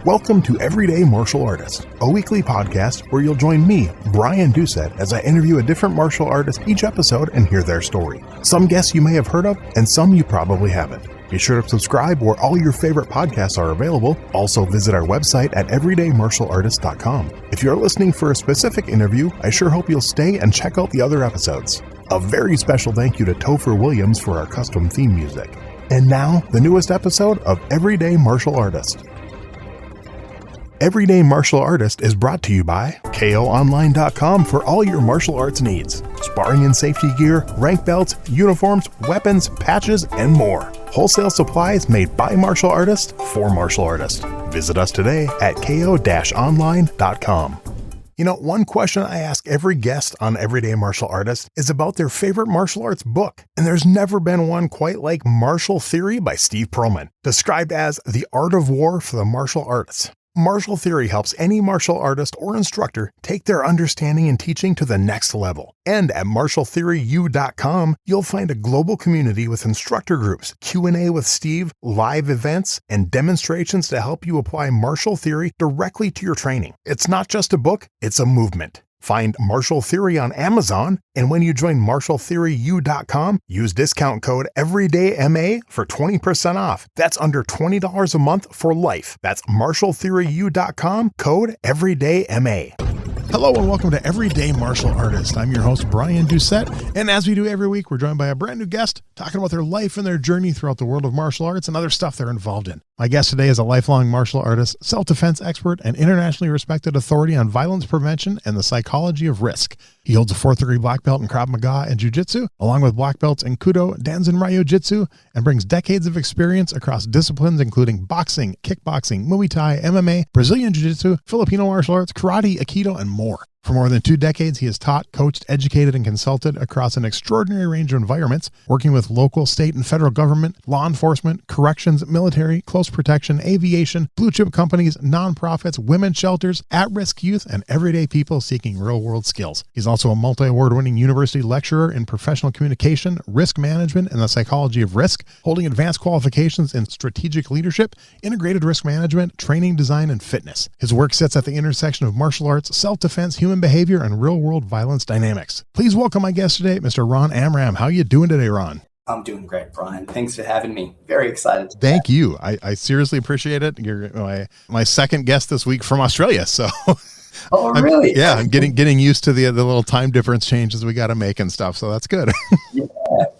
Welcome to Everyday Martial Artist, a weekly podcast where you'll join me, Brian Doucette, as I interview a different martial artist each episode and hear their story. Some guests you may have heard of, and some you probably haven't. Be sure to subscribe where all your favorite podcasts are available. Also visit our website at everydaymartialartist.com. If you're listening for a specific interview, I sure hope you'll stay and check out the other episodes. A very special thank you to Topher Williams for our custom theme music. And now, the newest episode of Everyday Martial Artist. Everyday Martial Artist is brought to you by KOOnline.com for all your martial arts needs. Sparring and safety gear, rank belts, uniforms, weapons, patches, and more. Wholesale supplies made by martial artists for martial artists. Visit us today at ko-online.com. You know, one question I ask every guest on Everyday Martial Artist is about their favorite martial arts book. And there's never been one quite like Martial Theory by Steve Pearlman, described as the art of war for the martial arts. Martial Theory helps any martial artist or instructor take their understanding and teaching to the next level. And at martialtheoryU.com, you'll find a global community with instructor groups, Q&A with Steve, live events, and demonstrations to help you apply martial theory directly to your training. It's not just a book, it's a movement. Find Martial Theory on Amazon, and when you join martialtheoryU.com, use discount code EverydayMA for 20% off. That's under $20 a month for life. That's martialtheoryU.com, code EverydayMA. Hello and welcome to Everyday Martial Artist. I'm your host, Brian Doucette, and as we do every week, we're joined by a brand new guest talking about their life and their journey throughout the world of martial arts and other stuff they're involved in. My guest today is a lifelong martial artist, self-defense expert, and internationally respected authority on violence prevention and the psychology of risk. He holds a 4th-degree black belt in Krav Maga and Jiu Jitsu, along with black belts in Kudo, Danzan, Jujutsu, and brings decades of experience across disciplines including boxing, kickboxing, Muay Thai, MMA, Brazilian Jiu Jitsu, Filipino martial arts, karate, Aikido, and more. For more than 2 decades, he has taught, coached, educated, and consulted across an extraordinary range of environments, working with local, state, and federal government, law enforcement, corrections, military, close protection, aviation, blue-chip companies, nonprofits, women's shelters, at-risk youth, and everyday people seeking real-world skills. He's also a multi-award-winning university lecturer in professional communication, risk management, and the psychology of risk, holding advanced qualifications in strategic leadership, integrated risk management, training design, and fitness. His work sits at the intersection of martial arts, self-defense, human behavior, and real-world violence dynamics. Please welcome my guest today, Mr. Ron Amram. How are you doing today, Ron? I'm doing great, Brian. Thanks for having me. Very excited. Thank you. I seriously appreciate it. You're my second guest this week from Australia, so... Oh, really? I'm getting used to the little time difference changes we got to make and stuff, so that's good. Yeah,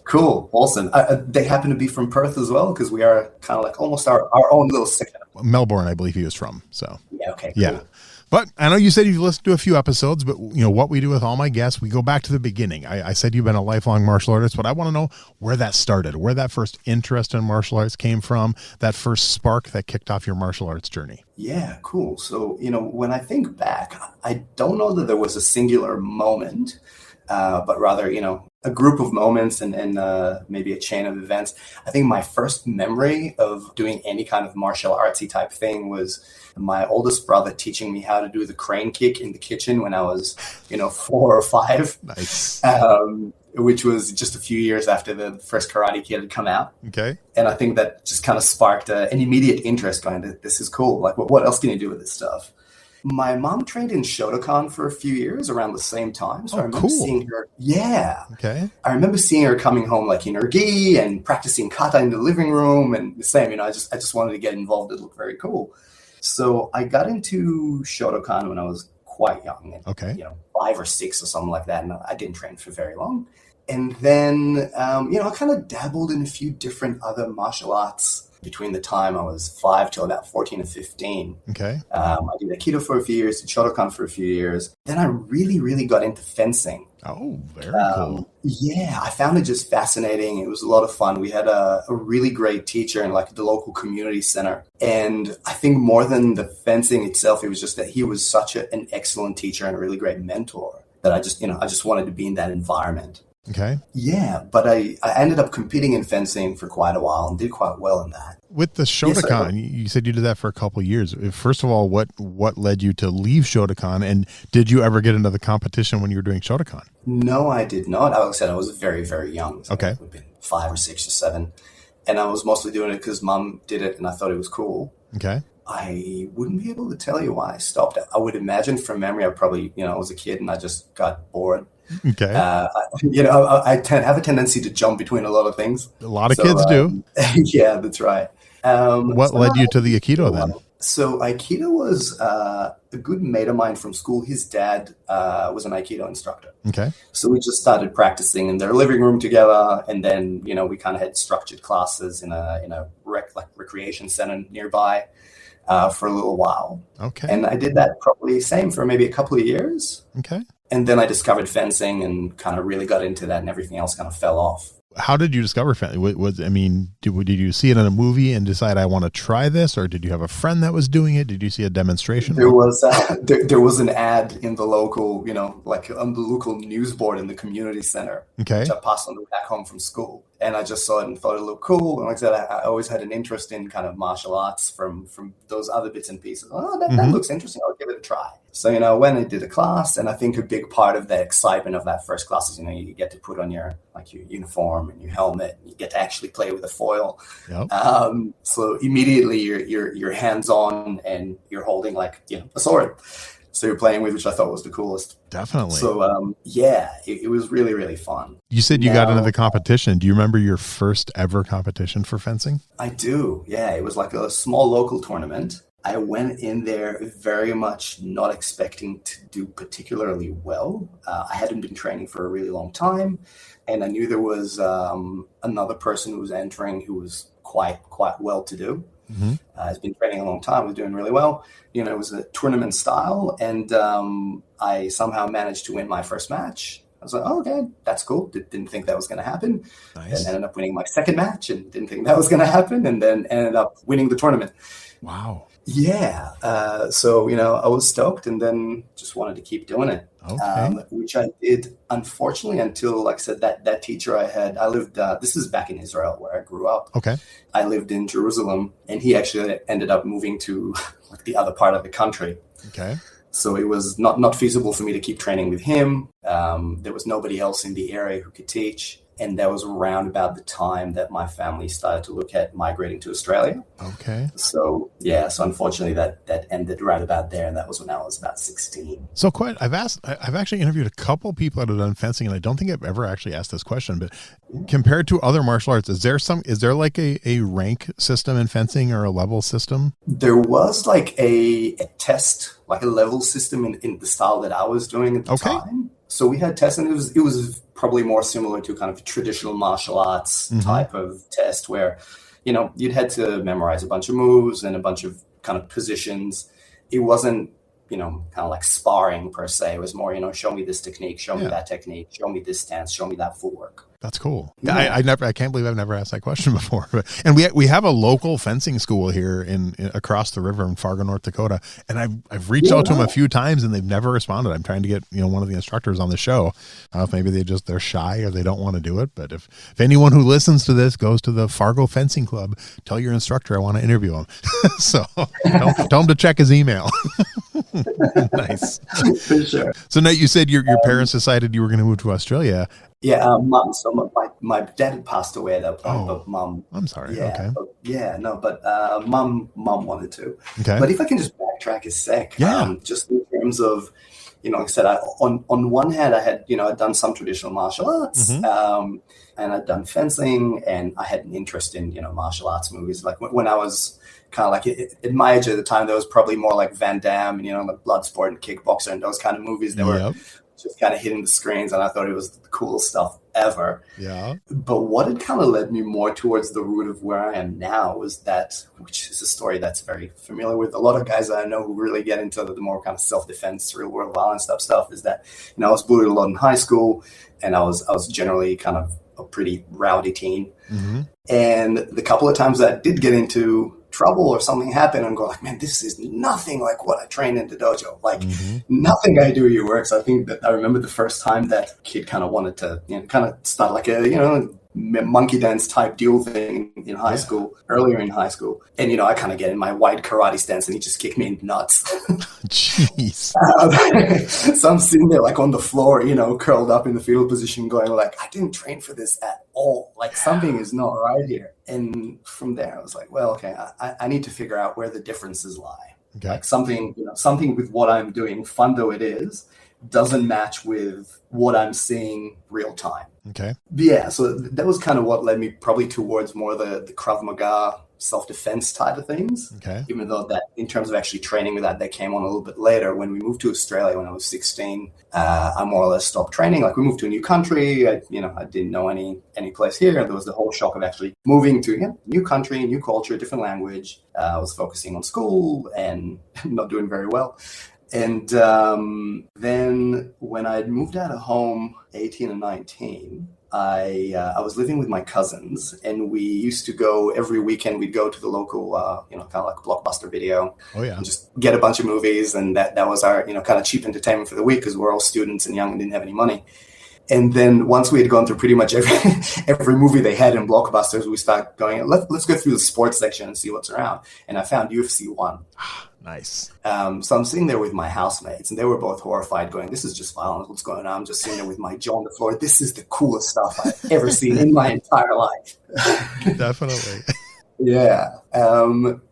cool. Awesome. They happen to be from Perth as well, because we are kind of like almost our own little section. Melbourne, I believe he was from, so... Yeah, okay, cool. Yeah. But I know you said you've listened to a few episodes, but you know what we do with all my guests, we go back to the beginning. I said you've been a lifelong martial artist, but I want to know where that started, where that first interest in martial arts came from, that first spark that kicked off your martial arts journey. Yeah, cool. So, when I think back, I don't know that there was a singular moment, but rather, a group of moments and maybe a chain of events. I think my first memory of doing any kind of martial artsy type thing was my oldest brother teaching me how to do the crane kick in the kitchen when I was, 4 or 5. Nice. Which was just a few years after the first Karate Kid had come out. Okay. And I think that just kind of sparked an immediate interest going, this is cool. Like, what else can you do with this stuff? My mom trained in Shotokan for a few years around the same time. So I remember seeing her. Yeah. Okay. I remember seeing her coming home like in her gi and practicing kata in the living room and the same, I just wanted to get involved. It looked very cool. So I got into Shotokan when I was quite young. Okay. 5 or 6 or something like that. And I didn't train for very long. And then, I kind of dabbled in a few different other martial arts between the time I was 5 till about 14 or 15. Okay. I did Aikido for a few years, did Shotokan for a few years. Then I really, really got into fencing. Oh, very cool. Yeah, I found it just fascinating. It was a lot of fun. We had a really great teacher in like the local community center. And I think more than the fencing itself, it was just that he was such an excellent teacher and a really great mentor that I just wanted to be in that environment. Okay. Yeah, but I ended up competing in fencing for quite a while and did quite well in that. With the Shotokan, you said you did that for a couple of years. First of all, what led you to leave Shotokan, and did you ever get into the competition when you were doing Shotokan? No, I did not. Like I said, I was very, very young. So okay. I would have been 5 or 6 or 7. And I was mostly doing it because Mom did it and I thought it was cool. Okay. I wouldn't be able to tell you why I stopped. I would imagine from memory, I probably, I was a kid and I just got bored. Okay. Have a tendency to jump between a lot of things. A lot of kids do. Yeah, that's right. What led you to the Aikido then? So Aikido was a good mate of mine from school. His dad was an Aikido instructor. Okay. So we just started practicing in their living room together, and then we kind of had structured classes in a recreation center nearby for a little while. Okay. And I did that probably same for maybe a couple of years. Okay. And then I discovered fencing and kind of really got into that, and everything else kind of fell off. How did you discover fencing? Did you see it in a movie and decide I want to try this, or did you have a friend that was doing it? Did you see a demonstration? There was there was an ad in the local, like on the local news board in the community center, okay, which I passed on back home from school, and I just saw it and thought it looked cool. And like I said, I always had an interest in kind of martial arts from those other bits and pieces. Oh, that looks interesting. I'll give it a try. So, I went and did a class, and I think a big part of the excitement of that first class is, you get to put on your uniform and your helmet, and you get to actually play with a foil. Yep. So immediately you're hands-on and you're holding a sword. So you're playing with, which I thought was the coolest. Definitely. So, it was really, really fun. You said you got into the competition. Do you remember your first ever competition for fencing? I do. Yeah. It was like a small local tournament. I went in there very much not expecting to do particularly well. I hadn't been training for a really long time, and I knew there was another person who was entering who was quite well to do. Mm-hmm. Has been training a long time, was doing really well. It was a tournament style, and I somehow managed to win my first match. I was like, oh, okay, that's cool. Didn't think that was going to happen. Nice. And ended up winning my second match and didn't think that was going to happen, and then ended up winning the tournament. Wow. Yeah. So, I was stoked and then just wanted to keep doing it, which I did, unfortunately, until, like I said, that teacher I lived, this is back in Israel where I grew up. Okay. I lived in Jerusalem, and he actually ended up moving to the other part of the country. Okay. So it was not feasible for me to keep training with him. There was nobody else in the area who could teach. And that was around about the time that my family started to look at migrating to Australia. Okay. So unfortunately that ended right about there. And that was when I was about 16. So I've actually interviewed a couple people that have done fencing, and I don't think I've ever actually asked this question, but compared to other martial arts, is there like a rank system in fencing or a level system? There was like a test, like a level system in the style that I was doing at the time. So we had tests, and it was probably more similar to kind of traditional martial arts type of test where, you'd had to memorize a bunch of moves and a bunch of kind of positions. It wasn't, kind of like sparring per se. It was more, show me this technique, show me that technique, show me this stance, show me that footwork. That's cool. Yeah. I can't believe I've never asked that question before. And we have a local fencing school here in across the river in Fargo, North Dakota. And I've reached out to them a few times and they've never responded. I'm trying to get, one of the instructors on the show. Maybe they're shy or they don't want to do it. But if anyone who listens to this goes to the Fargo Fencing Club, tell your instructor I want to interview him. So tell him to check his email. Nice. For sure. So now you said your parents decided you were going to move to Australia. Yeah, mom. So my dad had passed away at that point, but mom. I'm sorry. Yeah, okay. But mom wanted to. Okay. But if I can just backtrack a sec. Yeah. Just in terms of, like I said, on one hand, I had, I'd done some traditional martial arts, and I'd done fencing, and I had an interest in, martial arts movies. Like when I was kind of like at my age at the time, there was probably more like Van Damme and, like Bloodsport and Kickboxer and those kind of movies that were just kind of hitting the screens, and I thought it was the coolest stuff ever. Yeah. But what had kind of led me more towards the root of where I am now was that, which is a story that's very familiar with a lot of guys that I know who really get into the more kind of self-defense, real world violence stuff, is that, I was bullied a lot in high school, and I was generally kind of a pretty rowdy teen. Mm-hmm. And the couple of times that I did get into trouble or something happened and go like, man, this is nothing like what I trained in the dojo. Like nothing I do here works. I think that I remember the first time that kid kind of wanted to, kind of start like a, monkey dance type deal thing in high school, earlier in high school. And, I kind of get in my wide karate stance and he just kicked me in the nuts. Jeez. So I'm sitting there like on the floor, curled up in the fetal position going like, I didn't train for this at all. Like something is not right here. And from there, I was like, well, okay, I need to figure out where the differences lie. Okay. Like something, something with what I'm doing, fun though it is, doesn't match with what I'm seeing real time. Okay. But yeah, so that was kind of what led me probably towards more the Krav Maga self-defense type of things. Okay. Even though that in terms of actually training with that came on a little bit later. When we moved to Australia when I was 16, I more or less stopped training. Like we moved to a new country. I didn't know any place here. There was the whole shock of actually moving to new country, new culture, different language. I was focusing on school and not doing very well. And then when I moved out of home, 18 and 19, I was living with my cousins, and we used to go every weekend. We'd go to the local, kind of like Blockbuster Video, and just get a bunch of movies, and that was our, kind of cheap entertainment for the week because we're all students and young and didn't have any money. And then once we had gone through pretty much every movie they had in Blockbusters, we started going, let's go through the sports section and see what's around. And I found UFC 1. Nice. So I'm sitting there with my housemates, and they were both horrified, going, "This is just violence. What's going on?" I'm just sitting there with my jaw on the floor. This is the coolest stuff I've ever seen in my entire life. Definitely. Yeah.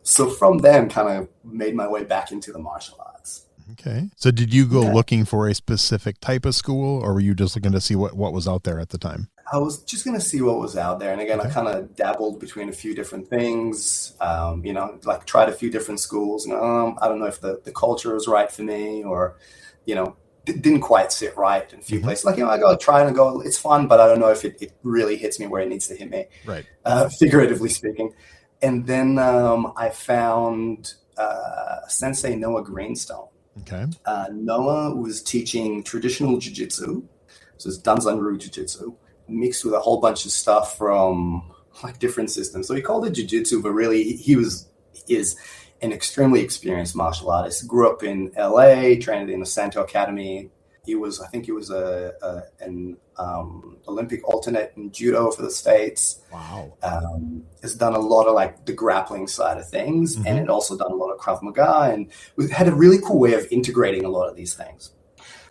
So from then, kind of made my way back into the martial arts. Okay. So did you go looking for a specific type of school, or were you just looking to see what was out there at the time? I was just going to see what was out there. And again, I kind of dabbled between a few different things, like tried a few different schools. And I don't know if the culture was right for me, or, didn't quite sit right in a few places. Like, I go try and go, it's fun, but I don't know if it really hits me where it needs to hit me, right? Figuratively speaking. And then I found Sensei Noah Greenstone. Okay. Noah was teaching traditional Jujutsu. So it's Danzan Jujutsu, mixed with a whole bunch of stuff from like different systems. So he called it Jujutsu, but really he is an extremely experienced martial artist. Grew up in LA, trained in the Santo Academy. He was an Olympic alternate in judo for the States. Wow. Has done a lot of like the grappling side of things, and had also done a lot of Krav Maga, and had a really cool way of integrating a lot of these things.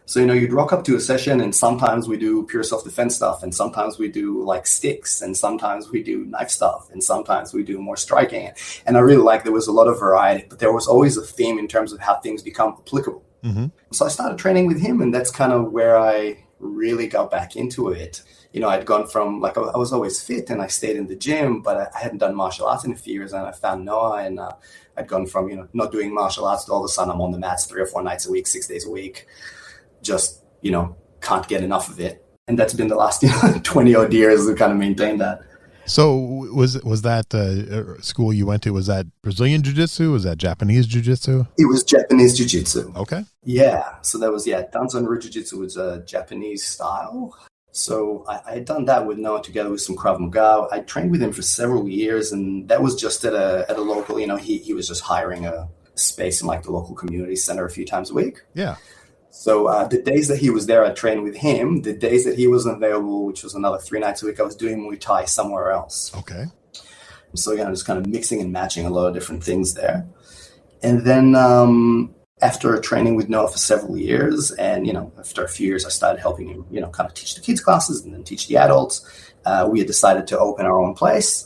So, you'd rock up to a session, and sometimes we do pure self-defense stuff, and sometimes we do like sticks, and sometimes we do knife stuff, and sometimes we do more striking. And I really liked there was a lot of variety, but there was always a theme in terms of how things become applicable. Mm-hmm. So I started training with him, and that's kind of where I really got back into it. I'd gone from I was always fit and I stayed in the gym, but I hadn't done martial arts in a few years, and I found Noah, and I'd gone from, not doing martial arts to all of a sudden I'm on the mats 3 or 4 nights a week, 6 days a week. Just, can't get enough of it. And that's been the last 20 odd years to kind of maintain that. So was that school you went to, was that Brazilian Jiu-Jitsu? Was that Japanese Jiu-Jitsu? It was Japanese Jiu-Jitsu. Okay. Yeah. So that was, Danzan Jiu-Jitsu was a Japanese style. So I had done that with Noah together with some Krav Maga. I trained with him for several years, and that was just at a local, he was just hiring a space in like the local community center a few times a week. Yeah. So the days that he was there, I trained with him. The days that he wasn't available, which was another 3 nights a week, I was doing Muay Thai somewhere else. Okay. So, just kind of mixing and matching a lot of different things there. And then after training with Noah for several years, and, after a few years, I started helping him, kind of teach the kids classes and then teach the adults. We had decided to open our own place.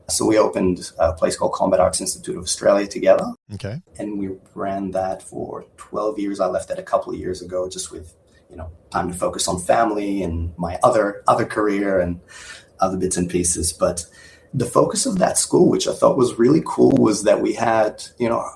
So we opened a place called Combat Arts Institute of Australia together. Okay. And we ran that for 12 years. I left that a couple of years ago, just with, time to focus on family and my other career and other bits and pieces. But the focus of that school, which I thought was really cool, was that we had,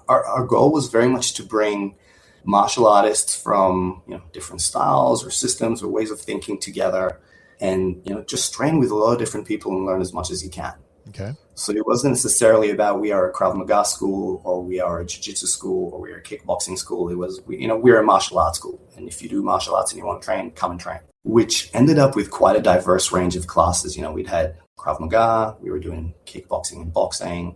our goal was very much to bring martial artists from, different styles or systems or ways of thinking together, and, just train with a lot of different people and learn as much as you can. Okay. So it wasn't necessarily about we are a Krav Maga school, or we are a Jiu-Jitsu school, or we are a kickboxing school. It was, we're a martial arts school. And if you do martial arts and you want to train, come and train. Which ended up with quite a diverse range of classes. We'd had Krav Maga, we were doing kickboxing and boxing,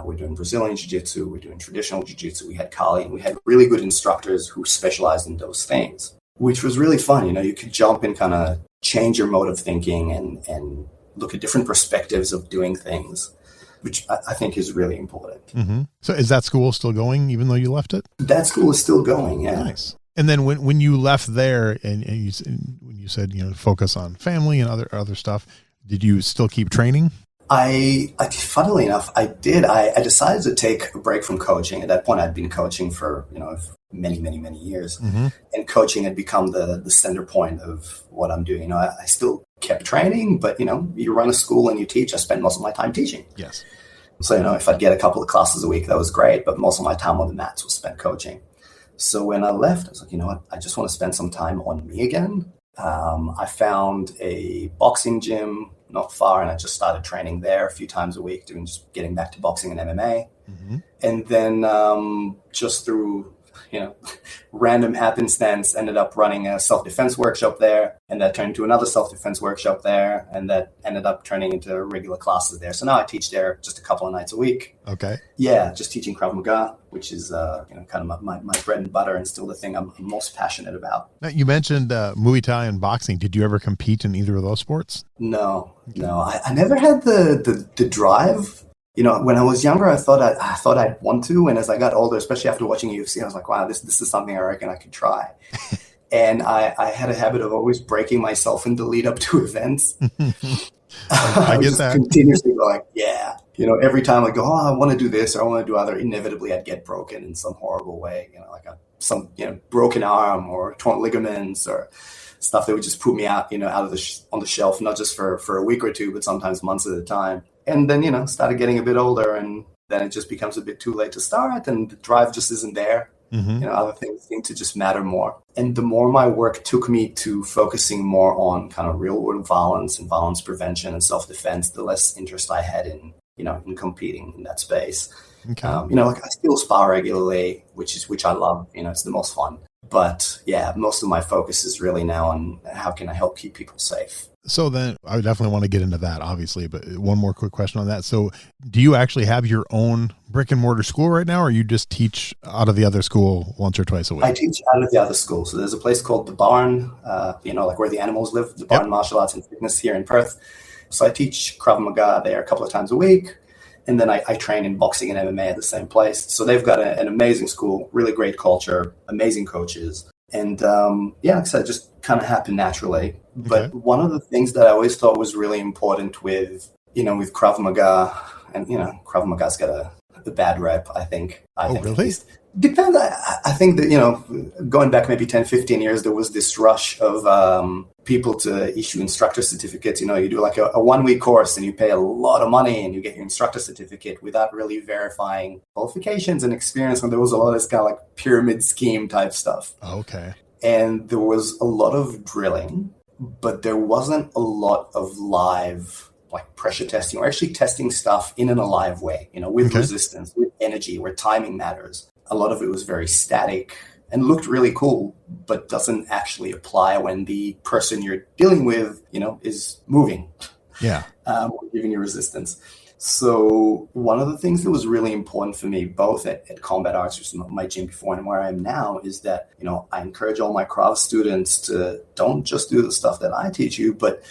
we're doing Brazilian Jiu-Jitsu, we're doing traditional Jiu-Jitsu, we had Kali, and we had really good instructors who specialized in those things, which was really fun. You could jump and kind of change your mode of thinking and look at different perspectives of doing things, which I think is really important. Mm-hmm. So is that school still going, even though you left it? That school is still going, yeah. Nice. And then when you left there, and when you said, focus on family and other stuff, Did you still keep training? Funnily enough, I did. I decided to take a break from coaching. At that point, I'd been coaching for, many, many, many years. Mm-hmm. And coaching had become the center point of what I'm doing. I still kept training, but, you run a school and you teach. I spend most of my time teaching. Yes. So, if I'd get a couple of classes a week, that was great. But most of my time on the mats was spent coaching. So when I left, I was like, you know what? I just want to spend some time on me again. I found a boxing gym not far, and I just started training there a few times a week, just getting back to boxing and MMA. Mm-hmm. And then just through, random happenstance, ended up running a self-defense workshop there, and that turned into another self-defense workshop there, and that ended up turning into regular classes there. So now I teach there just a couple of nights a week. Okay. Yeah, just teaching Krav Maga, which is kind of my bread and butter, and still the thing I'm most passionate about. Now, you mentioned Muay Thai and boxing. Did you ever compete in either of those sports? No. I never had the drive. When I was younger, I thought I'd want to, and as I got older, especially after watching UFC, I was like, wow, this is something I reckon I could try. And I had a habit of always breaking myself in the lead up to events. I get that. Continuously going, yeah. Every time I go, I want to do this or I want to do other, inevitably I'd get broken in some horrible way. Some broken arm or torn ligaments or stuff that would just put me out, out of on the shelf, not just for a week or two, but sometimes months at a time. And then, started getting a bit older, and then it just becomes a bit too late to start, and the drive just isn't there. Mm-hmm. Other things seem to just matter more. And the more my work took me to focusing more on kind of real world violence and violence prevention and self-defense, the less interest I had in competing in that space. Okay. I still spar regularly, which I love. It's the most fun. But yeah, most of my focus is really now on how can I help keep people safe. So then I definitely want to get into that, obviously, but one more quick question on that. So do you actually have your own brick and mortar school right now, or you just teach out of the other school once or twice a week? I teach out of the other school. So there's a place called The Barn, like where the animals live, The Barn Martial Arts and Fitness here in Perth. So I teach Krav Maga there a couple of times a week. And then I train in boxing and MMA at the same place. So they've got an amazing school, really great culture, amazing coaches. And like I said, it just kind of happened naturally. Okay. But one of the things that I always thought was really important with Krav Maga, and, Krav Maga's got a bad rep, I think. Really? Depends. I think that, going back maybe 10, 15 years, there was this rush of people to issue instructor certificates. You do like a 1-week course and you pay a lot of money and you get your instructor certificate without really verifying qualifications and experience. And there was a lot of this kind of like pyramid scheme type stuff. Okay. And there was a lot of drilling, but there wasn't a lot of live like pressure testing or actually testing stuff in an alive way, with resistance, with energy, where timing matters. A lot of it was very static and looked really cool, but doesn't actually apply when the person you're dealing with, is moving. Yeah. Or giving you resistance. So one of the things that was really important for me, both at Combat Arts, which is my gym before and where I am now, is that, I encourage all my Krav students to don't just do the stuff that I teach you, but,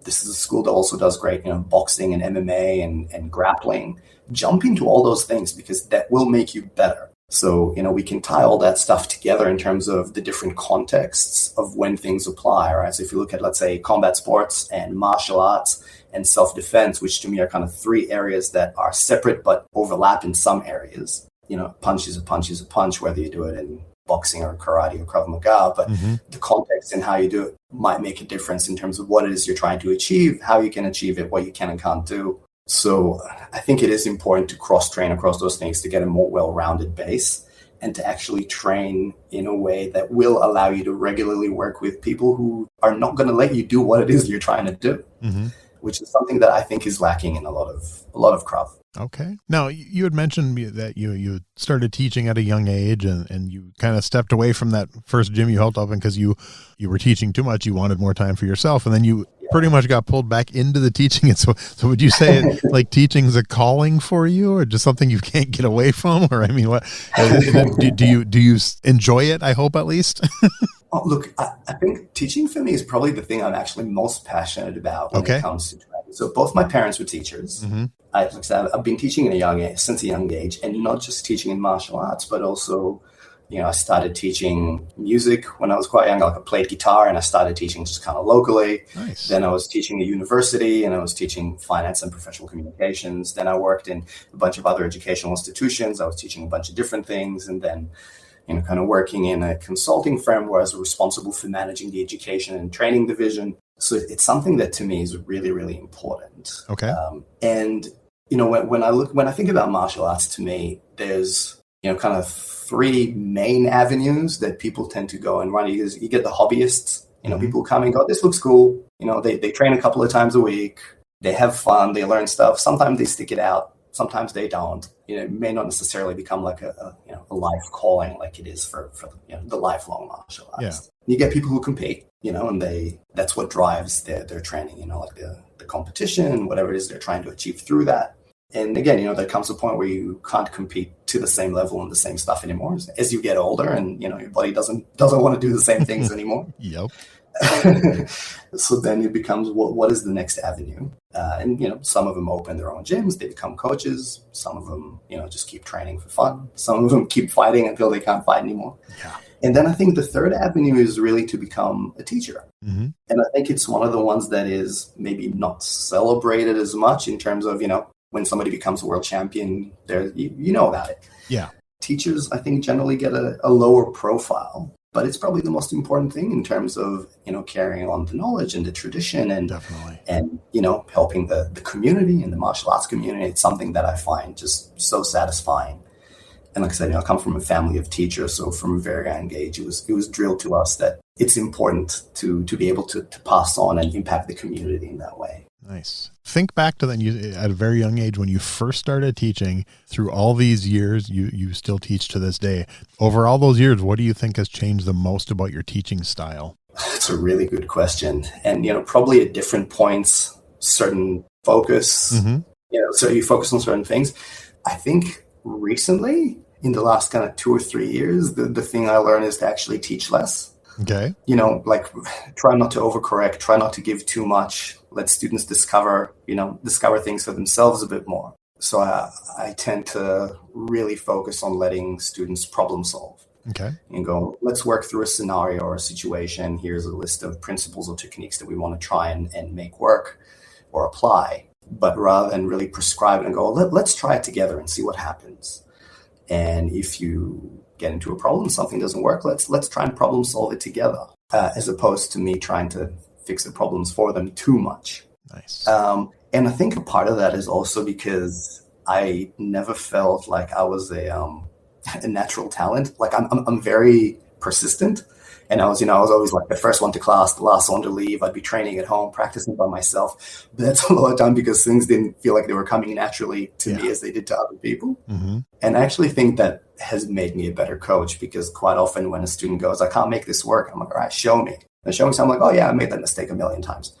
this is a school that also does great, boxing and MMA and grappling. Jump into all those things because that will make you better. So, we can tie all that stuff together in terms of the different contexts of when things apply, right? So if you look at, let's say, combat sports and martial arts and self-defense, which to me are kind of 3 areas that are separate but overlap in some areas. Punch is a punch is a punch, whether you do it in boxing or karate or Krav Maga, but the context and how you do it might make a difference in terms of what it is you're trying to achieve, how you can achieve it, what you can and can't do. So I think it is important to cross-train across those things to get a more well-rounded base and to actually train in a way that will allow you to regularly work with people who are not going to let you do what it is you're trying to do, which is something that I think is lacking in a lot of Krav. Okay. Now, you had mentioned that you started teaching at a young age and you kind of stepped away from that first gym you helped open because you were teaching too much. You wanted more time for yourself. And then you pretty much got pulled back into the teaching. And so would you say like teaching's a calling for you or just something you can't get away from? Or, I mean, what do you enjoy it? I hope at least. Oh, look, I think teaching for me is probably the thing I'm actually most passionate about when it comes to training. So both my parents were teachers. I've been teaching since a young age, and not just teaching in martial arts, but also, I started teaching music when I was quite young. Like I played guitar and I started teaching just kind of locally. Nice. Then I was teaching at university and I was teaching finance and professional communications. Then I worked in a bunch of other educational institutions. I was teaching a bunch of different things. And then, kind of working in a consulting firm where I was responsible for managing the education and training division. So it's something that to me is really, really important. Okay. And, when I think about martial arts, to me, there's, kind of three main avenues that people tend to go and run. You get the hobbyists, people come and go, this looks cool. They train a couple of times a week. They have fun. They learn stuff. Sometimes they stick it out. Sometimes they don't. It may not necessarily become like a life calling like it is for the lifelong martial arts. Yeah. You get people who compete, and that's what drives their training, like the competition, whatever it is they're trying to achieve through that. And again, there comes a point where you can't compete to the same level and the same stuff anymore as you get older, and your body doesn't want to do the same things anymore. Yep. So then it becomes what is the next avenue? And some of them open their own gyms, they become coaches. Some of them, just keep training for fun. Some of them keep fighting until they can't fight anymore. Yeah. And then I think the third avenue is really to become a teacher. Mm-hmm. And I think it's one of the ones that is maybe not celebrated as much in terms of, when somebody becomes a world champion, you know about it. Yeah. Teachers, I think, generally get a lower profile, but it's probably the most important thing in terms of, carrying on the knowledge and the tradition and, definitely, and, helping the community and the martial arts community. It's something that I find just so satisfying. And like I said, I come from a family of teachers. So from a very young age, it was drilled to us that it's important to be able to pass on and impact the community in that way. Nice. Think back to then, at a very young age when you first started teaching. Through all these years, you still teach to this day. Over all those years, what do you think has changed the most about your teaching style? That's a really good question. And, probably at different points, certain focus, mm-hmm. So you focus on certain things. I think recently, in the last kind of 2 or 3 years, the thing I learned is to actually teach less. Okay. Like try not to overcorrect, try not to give too much, let students discover things for themselves a bit more. So I tend to really focus on letting students problem solve. Okay. And go, let's work through a scenario or a situation. Here's a list of principles or techniques that we want to try and make work or apply. But rather than really prescribe it and go, let's try it together and see what happens. And if you get into a problem, something doesn't work, let's try and problem solve it together, as opposed to me trying to fix the problems for them too much. Nice. And I think a part of that is also because I never felt like I was a natural talent. Like I'm very persistent. And I was always like the first one to class, the last one to leave. I'd be training at home, practicing by myself. But that's a lot of time because things didn't feel like they were coming naturally to me as they did to other people. Mm-hmm. And I actually think that has made me a better coach, because quite often when a student goes, I can't make this work, I'm like, all right, show me. And showing something like, oh yeah, I made that mistake a million times.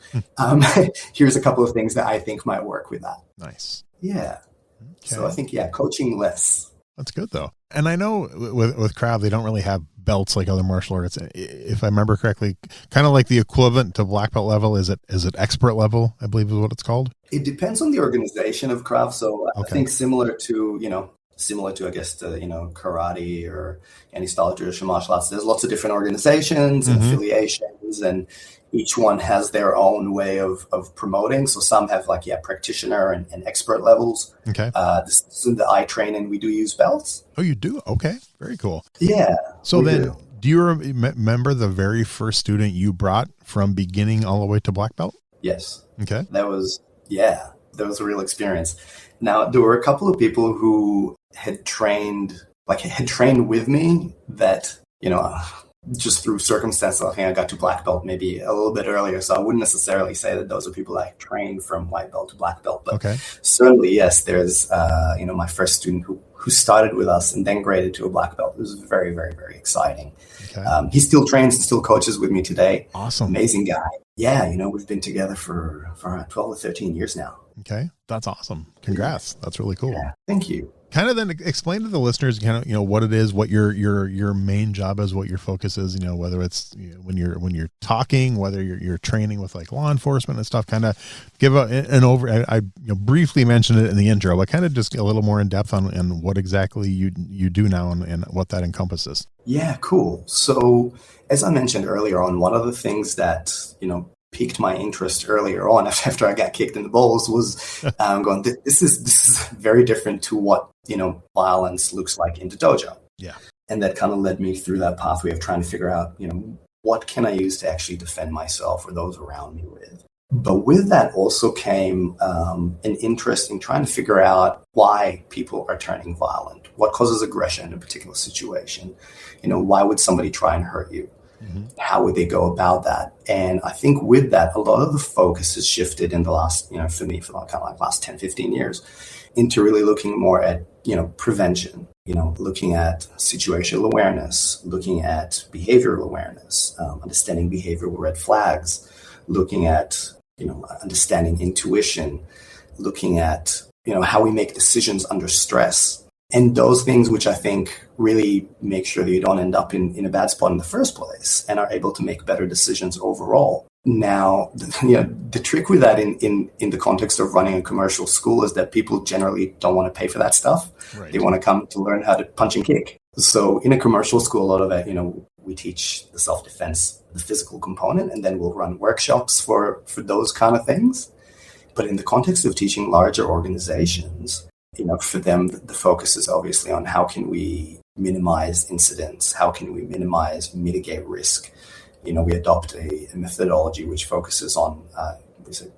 Here's a couple of things that I think might work with that. Nice. Yeah. Okay. So I think, coaching less. That's good though. And I know with Krav, they don't really have belts like other martial arts. If I remember correctly, kind of like the equivalent to black belt level, is it expert level, I believe is what it's called? It depends on the organization of Krav. So I think similar to, I guess, karate or any style of traditional martial arts, there's lots of different organizations and affiliations, and each one has their own way of promoting. So some have practitioner and expert levels. Okay. This is in the I train, and we do use belts. Oh, you do? Okay. Very cool. Yeah. So then do you remember the very first student you brought from beginning all the way to black belt? Yes. Okay. That was a real experience. Now, there were a couple of people who had trained with me that, just through circumstances, I think I got to black belt maybe a little bit earlier. So I wouldn't necessarily say that those are people I trained from white belt to black belt. But certainly, yes, there's, my first student who started with us and then graded to a black belt. It was very, very, very exciting. Okay. He still trains and still coaches with me today. Awesome. Amazing guy. Yeah, we've been together for 12 or 13 years now. Okay. That's awesome. Congrats. That's really cool. Yeah, thank you. Kind of then explain to the listeners kind of, what it is, what your main job is, what your focus is, whether it's when you're talking, whether you're training with like law enforcement and stuff. Kind of give an over. I briefly mentioned it in the intro, but kind of just a little more in depth on what exactly you do now and what that encompasses. Yeah, cool. So as I mentioned earlier on, one of the things that piqued my interest earlier on after I got kicked in the balls was going, this is very different to what violence looks like in the dojo. Yeah. And that kind of led me through that pathway of trying to figure out, what can I use to actually defend myself or those around me with. But with that also came an interest in trying to figure out why people are turning violent, what causes aggression in a particular situation. Why would somebody try and hurt you? Mm-hmm. How would they go about that? And I think with that, a lot of the focus has shifted in the last, for me, for kind of like last 10, 15 years into really looking more at, prevention, looking at situational awareness, looking at behavioral awareness, understanding behavioral red flags, looking at, understanding intuition, looking at, how we make decisions under stress. And those things which I think really make sure that you don't end up in a bad spot in the first place and are able to make better decisions overall. Now, the trick with that in the context of running a commercial school is that people generally don't want to pay for that stuff. Right. They want to come to learn how to punch and kick. So in a commercial school, a lot of it, we teach the self-defense, the physical component, and then we'll run workshops for those kind of things. But in the context of teaching larger organizations, for them, the focus is obviously on how can we minimize incidents? How can we mitigate risk? We adopt a methodology which focuses on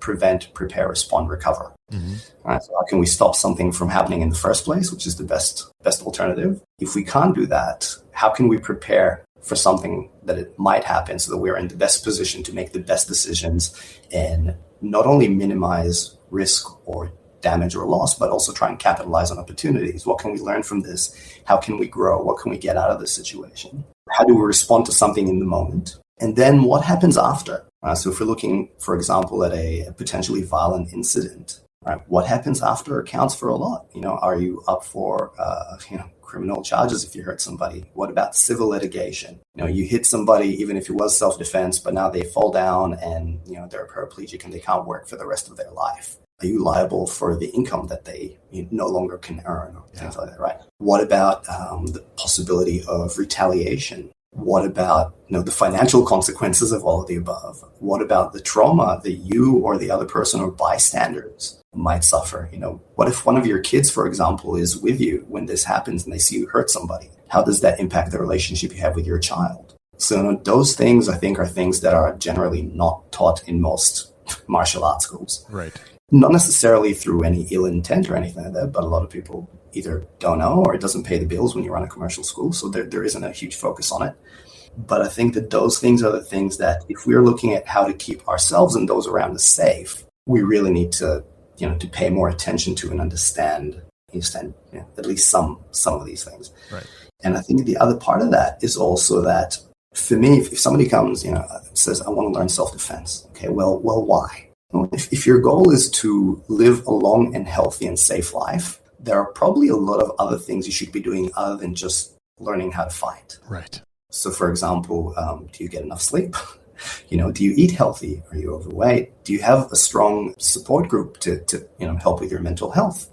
prevent, prepare, respond, recover. Mm-hmm. Right, so how can we stop something from happening in the first place, which is the best alternative? If we can't do that, how can we prepare for something that it might happen so that we're in the best position to make the best decisions and not only minimize risk or damage or loss, but also try and capitalize on opportunities? What can we learn from this? How can we grow? What can we get out of this situation? How do we respond to something in the moment? And then what happens after? So if we're looking, for example, at a potentially violent incident, right? What happens after accounts for a lot. Are you up for, criminal charges if you hurt somebody? What about civil litigation? You hit somebody, even if it was self-defense, but now they fall down and, they're a paraplegic and they can't work for the rest of their life. Are you liable for the income that they no longer can earn or things like that, right? What about the possibility of retaliation? What about the financial consequences of all of the above? What about the trauma that you or the other person or bystanders might suffer? What if one of your kids, for example, is with you when this happens and they see you hurt somebody? How does that impact the relationship you have with your child? So those things, I think, are things that are generally not taught in most martial arts schools. Right. Not necessarily through any ill intent or anything like that, but a lot of people either don't know or it doesn't pay the bills when you run a commercial school. So there isn't a huge focus on it. But I think that those things are the things that if we're looking at how to keep ourselves and those around us safe, we really need to, to pay more attention to and understand at least some of these things. Right. And I think the other part of that is also that for me, if somebody comes, says, I want to learn self-defense. Okay, well, why? Well, if your goal is to live a long and healthy and safe life, there are probably a lot of other things you should be doing other than just learning how to fight. Right. So, for example, do you get enough sleep? Do you eat healthy? Are you overweight? Do you have a strong support group to help with your mental health?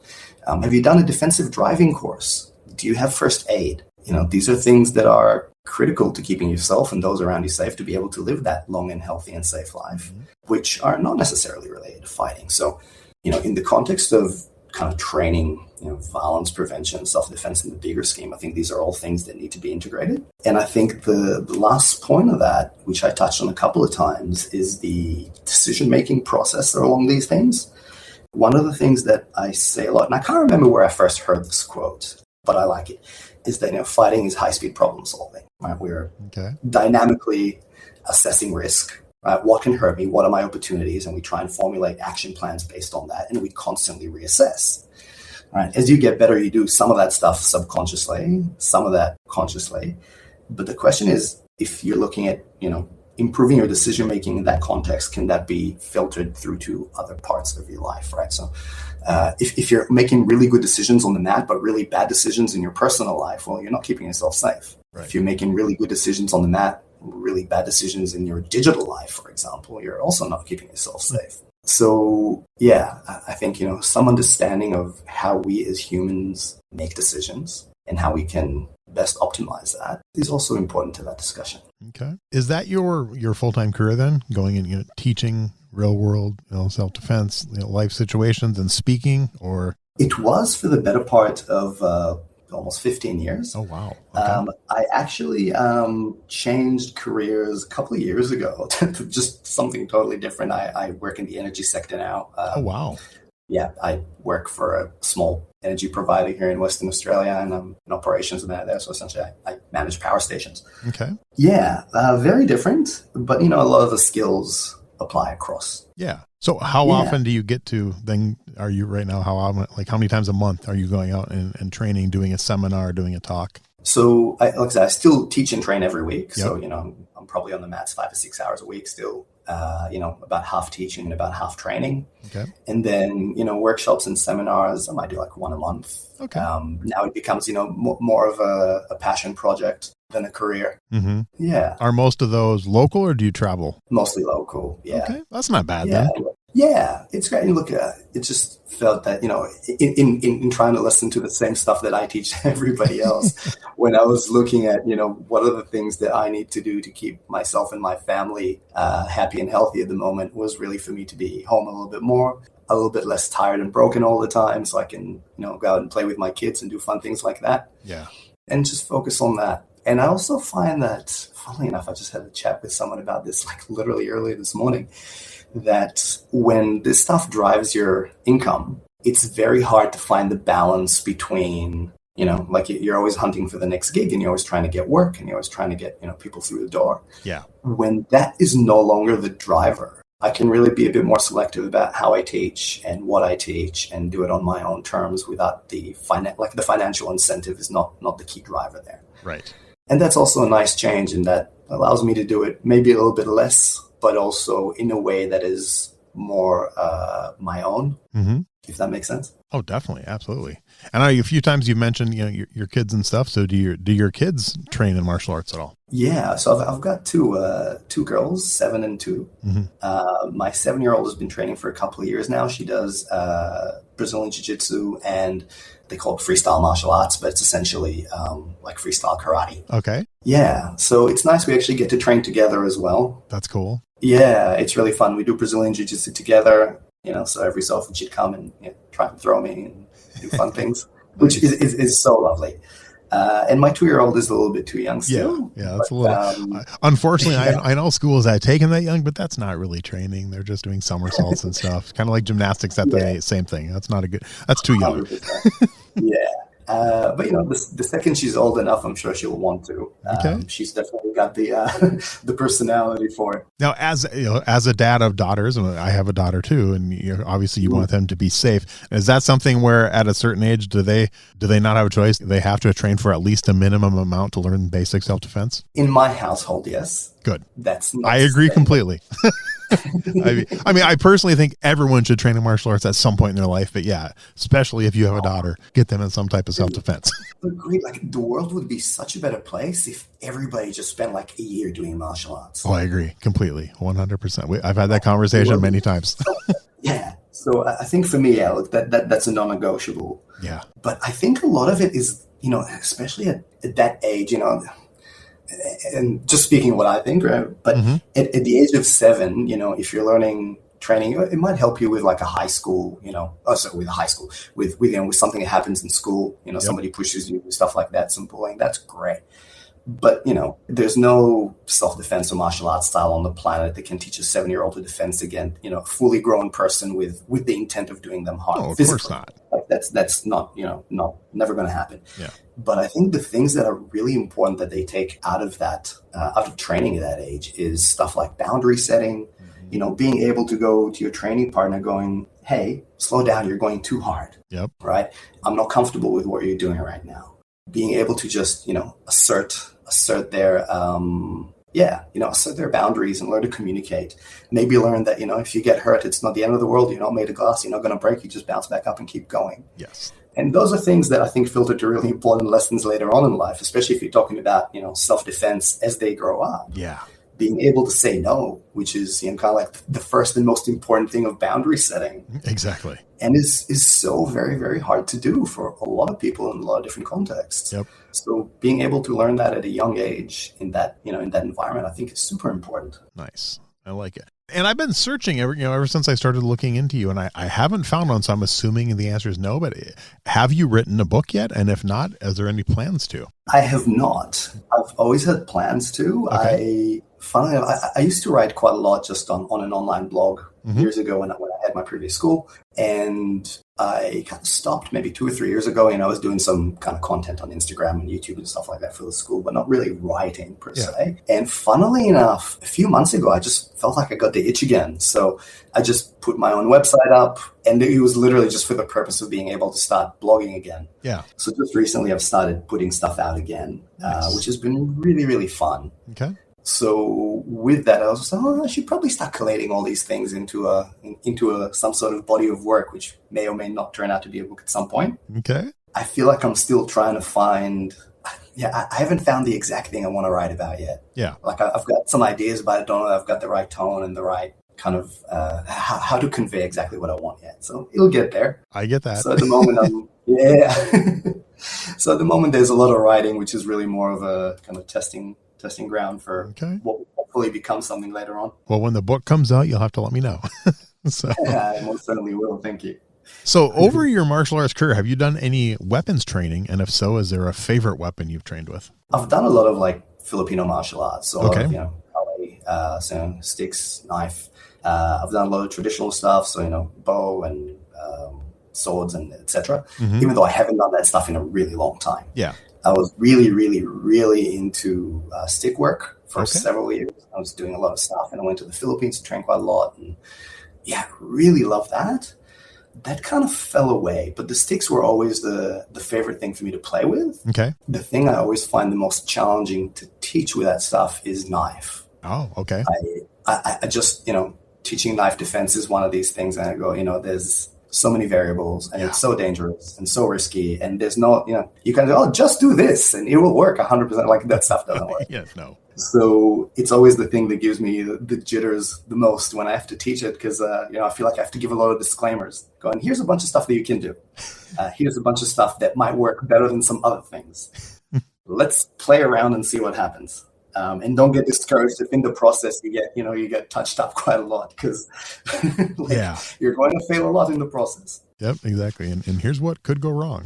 Have you done a defensive driving course? Do you have first aid? These are things that are critical to keeping yourself and those around you safe to be able to live that long and healthy and safe life, which are not necessarily related to fighting. So, in the context of kind of training, violence prevention, self-defense in the bigger scheme, I think these are all things that need to be integrated. And I think the last point of that, which I touched on a couple of times, is the decision-making process along these things. One of the things that I say a lot, and I can't remember where I first heard this quote, but I like it, is that fighting is high-speed problem solving. Right? We're dynamically assessing risk. Right? What can hurt me? What are my opportunities? And we try and formulate action plans based on that, and we constantly reassess. Right? As you get better, you do some of that stuff subconsciously, some of that consciously. But the question is, if you're looking at improving your decision making in that context, can that be filtered through to other parts of your life, right? So if you're making really good decisions on the mat, but really bad decisions in your personal life, well, you're not keeping yourself safe. Right. If you're making really good decisions on the mat, really bad decisions in your digital life, for example, you're also not keeping yourself safe. So yeah, I think, some understanding of how we as humans make decisions and how we can best optimize that is also important to that discussion. Okay. Is that your full-time career then? Going and teaching real world, self-defense, life situations and speaking, or? It was for the better part of almost 15 years. Oh, wow. Okay. I actually changed careers a couple of years ago to just something totally different. I work in the energy sector now. Oh, wow. Yeah, I work for a small energy provider here in Western Australia, and I'm in operations there. So essentially, I manage power stations. Okay. Yeah, very different, but a lot of the skills apply across. Yeah. So how often do you get to then? Are you right now? How often? Like how many times a month are you going out and training, doing a seminar, doing a talk? So, like I said, I still teach and train every week. Yep. So, I'm probably on the mats 5 to 6 hours a week still. About half teaching and about half training. Okay. And then, workshops and seminars, I might do like one a month. Okay. Now it becomes, more of a passion project than a career. Mm-hmm. Yeah. Are most of those local or do you travel? Mostly local. Yeah. Okay. That's not bad Yeah. then. Yeah, it's great. And look, it just felt that, in trying to listen to the same stuff that I teach everybody else, when I was looking at, what are the things that I need to do to keep myself and my family happy and healthy at the moment, was really for me to be home a little bit more, a little bit less tired and broken all the time, so I can, go out and play with my kids and do fun things like that. Yeah. And just focus on that. And I also find that, funnily enough, I just had a chat with someone about this, like literally earlier this morning, that when this stuff drives your income, it's very hard to find the balance between, like you're always hunting for the next gig and you're always trying to get work and you're always trying to get, people through the door. Yeah. When that is no longer the driver, I can really be a bit more selective about how I teach and what I teach and do it on my own terms without the financial incentive is not the key driver there. Right. And that's also a nice change, and that allows me to do it maybe a little bit less, but also in a way that is more my own, if that makes sense. Oh, definitely. Absolutely. And a few times you've mentioned, your kids and stuff. So do your kids train in martial arts at all? Yeah. So I've got two girls, 7 and 2. Mm-hmm. My 7-year-old has been training for a couple of years now. She does Brazilian Jiu-Jitsu, and they call it freestyle martial arts, but it's essentially like freestyle karate. Okay. Yeah. So it's nice. We actually get to train together as well. That's cool. Yeah, it's really fun. We do Brazilian Jiu-Jitsu together, so every so often she'd come and try and throw me and do fun things, which is so lovely. And my 2-year-old is a little bit too young still. Yeah, that's a little. Unfortunately, I know schools that take them that young, but that's not really training. They're just doing somersaults and stuff, kind of like gymnastics at the same thing. That's not that's too young. Yeah. But the second she's old enough, I'm sure she'll want to. Okay. She's definitely got the personality for it. Now, as a dad of daughters, and I have a daughter too, and obviously you want them to be safe. Is that something where at a certain age do they not have a choice? They have to train for at least a minimum amount to learn basic self-defense? In my household, yes. Good. I agree completely. I personally think everyone should train in martial arts at some point in their life, but yeah, especially if you have a daughter, get them in some type of self-defense. Agreed. Like the world would be such a better place if everybody just spent like a year doing martial arts. Oh, I agree completely. 100%. I've had that conversation many times. Yeah. So I think for me, look, that's a non-negotiable. Yeah. But I think a lot of it is, especially at that age, and just speaking what I think, right? But at the age of 7, if you're learning training, it might help you with like a high school, with something that happens in school, somebody pushes you, stuff like that, some bullying, that's great. But, there's no self-defense or martial arts style on the planet that can teach a 7-year-old to defend against, a fully grown person with the intent of doing them harm. Oh, of physically. course not. Like that's not, never going to happen. Yeah. But I think the things that are really important that they take out of that, out of training at that age is stuff like boundary setting, being able to go to your training partner going, hey, slow down, you're going too hard. Yep. Right? I'm not comfortable with what you're doing right now. Being able to just, assert their Yeah, set their boundaries and learn to communicate. Maybe learn that, if you get hurt, it's not the end of the world. You're not made of glass. You're not going to break. You just bounce back up and keep going. Yes. And those are things that I think filter to really important lessons later on in life, especially if you're talking about, self-defense as they grow up. Yeah. Being able to say no, which is kind of like the first and most important thing of boundary setting. Exactly. And is so very, very hard to do for a lot of people in a lot of different contexts. Yep. So being able to learn that at a young age in that, in that environment, I think is super important. Nice. I like it. And I've been searching ever since I started looking into you, and I haven't found one. So I'm assuming the answer is no, but have you written a book yet? And if not, is there any plans to? I have not. I've always had plans to. Okay. I used to write quite a lot just on an online blog years ago when I had my previous school. And I kind of stopped maybe 2 or 3 years ago. I was doing some kind of content on Instagram and YouTube and stuff like that for the school, but not really writing per se. And funnily enough, a few months ago, I just felt like I got the itch again. So I just put my own website up, and it was literally just for the purpose of being able to start blogging again. Yeah. So just recently I've started putting stuff out again, Nice. which has been really, really fun. Okay. So with that, I was just like, I should probably start collating all these things into some sort of body of work, which may or may not turn out to be a book at some point. Okay. I feel like I'm still trying to find, I haven't found the exact thing I want to write about yet. Yeah. Like I've got some ideas, but I don't know if I've got the right tone and the right kind of how to convey exactly what I want yet. So it'll get there. I get that. So at the moment, So at the moment, there's a lot of writing, which is really more of a kind of testing ground for what will hopefully become something later on. Well, when the book comes out, you'll have to let me know. So I most certainly will. Thank you. So over your martial arts career, have you done any weapons training? And if so, is there a favorite weapon you've trained with? I've done a lot of like Filipino martial arts. So a lot of, ballet, so sticks, knife. I've done a lot of traditional stuff. So, bow and swords and etc. Even though I haven't done that stuff in a really long time. Yeah. I was really, really, really into stick work for several years. I was doing a lot of stuff, and I went to the Philippines to train quite a lot. And really loved that. That kind of fell away, but the sticks were always the favorite thing for me to play with. Okay. The thing I always find the most challenging to teach with that stuff is knife. Oh, okay. I just, teaching knife defense is one of these things, and I go, there's so many variables, and it's so dangerous and so risky, and there's no, you can go, just do this and it will work 100%. Like that stuff doesn't work. Yes, no. So it's always the thing that gives me the jitters the most when I have to teach it, because I feel like I have to give a lot of disclaimers. Going, here's a bunch of stuff that you can do. Here's a bunch of stuff that might work better than some other things. Let's play around and see what happens. And don't get discouraged if in the process you get touched up quite a lot, because you're going to fail a lot in the process. Yep, exactly. And here's what could go wrong.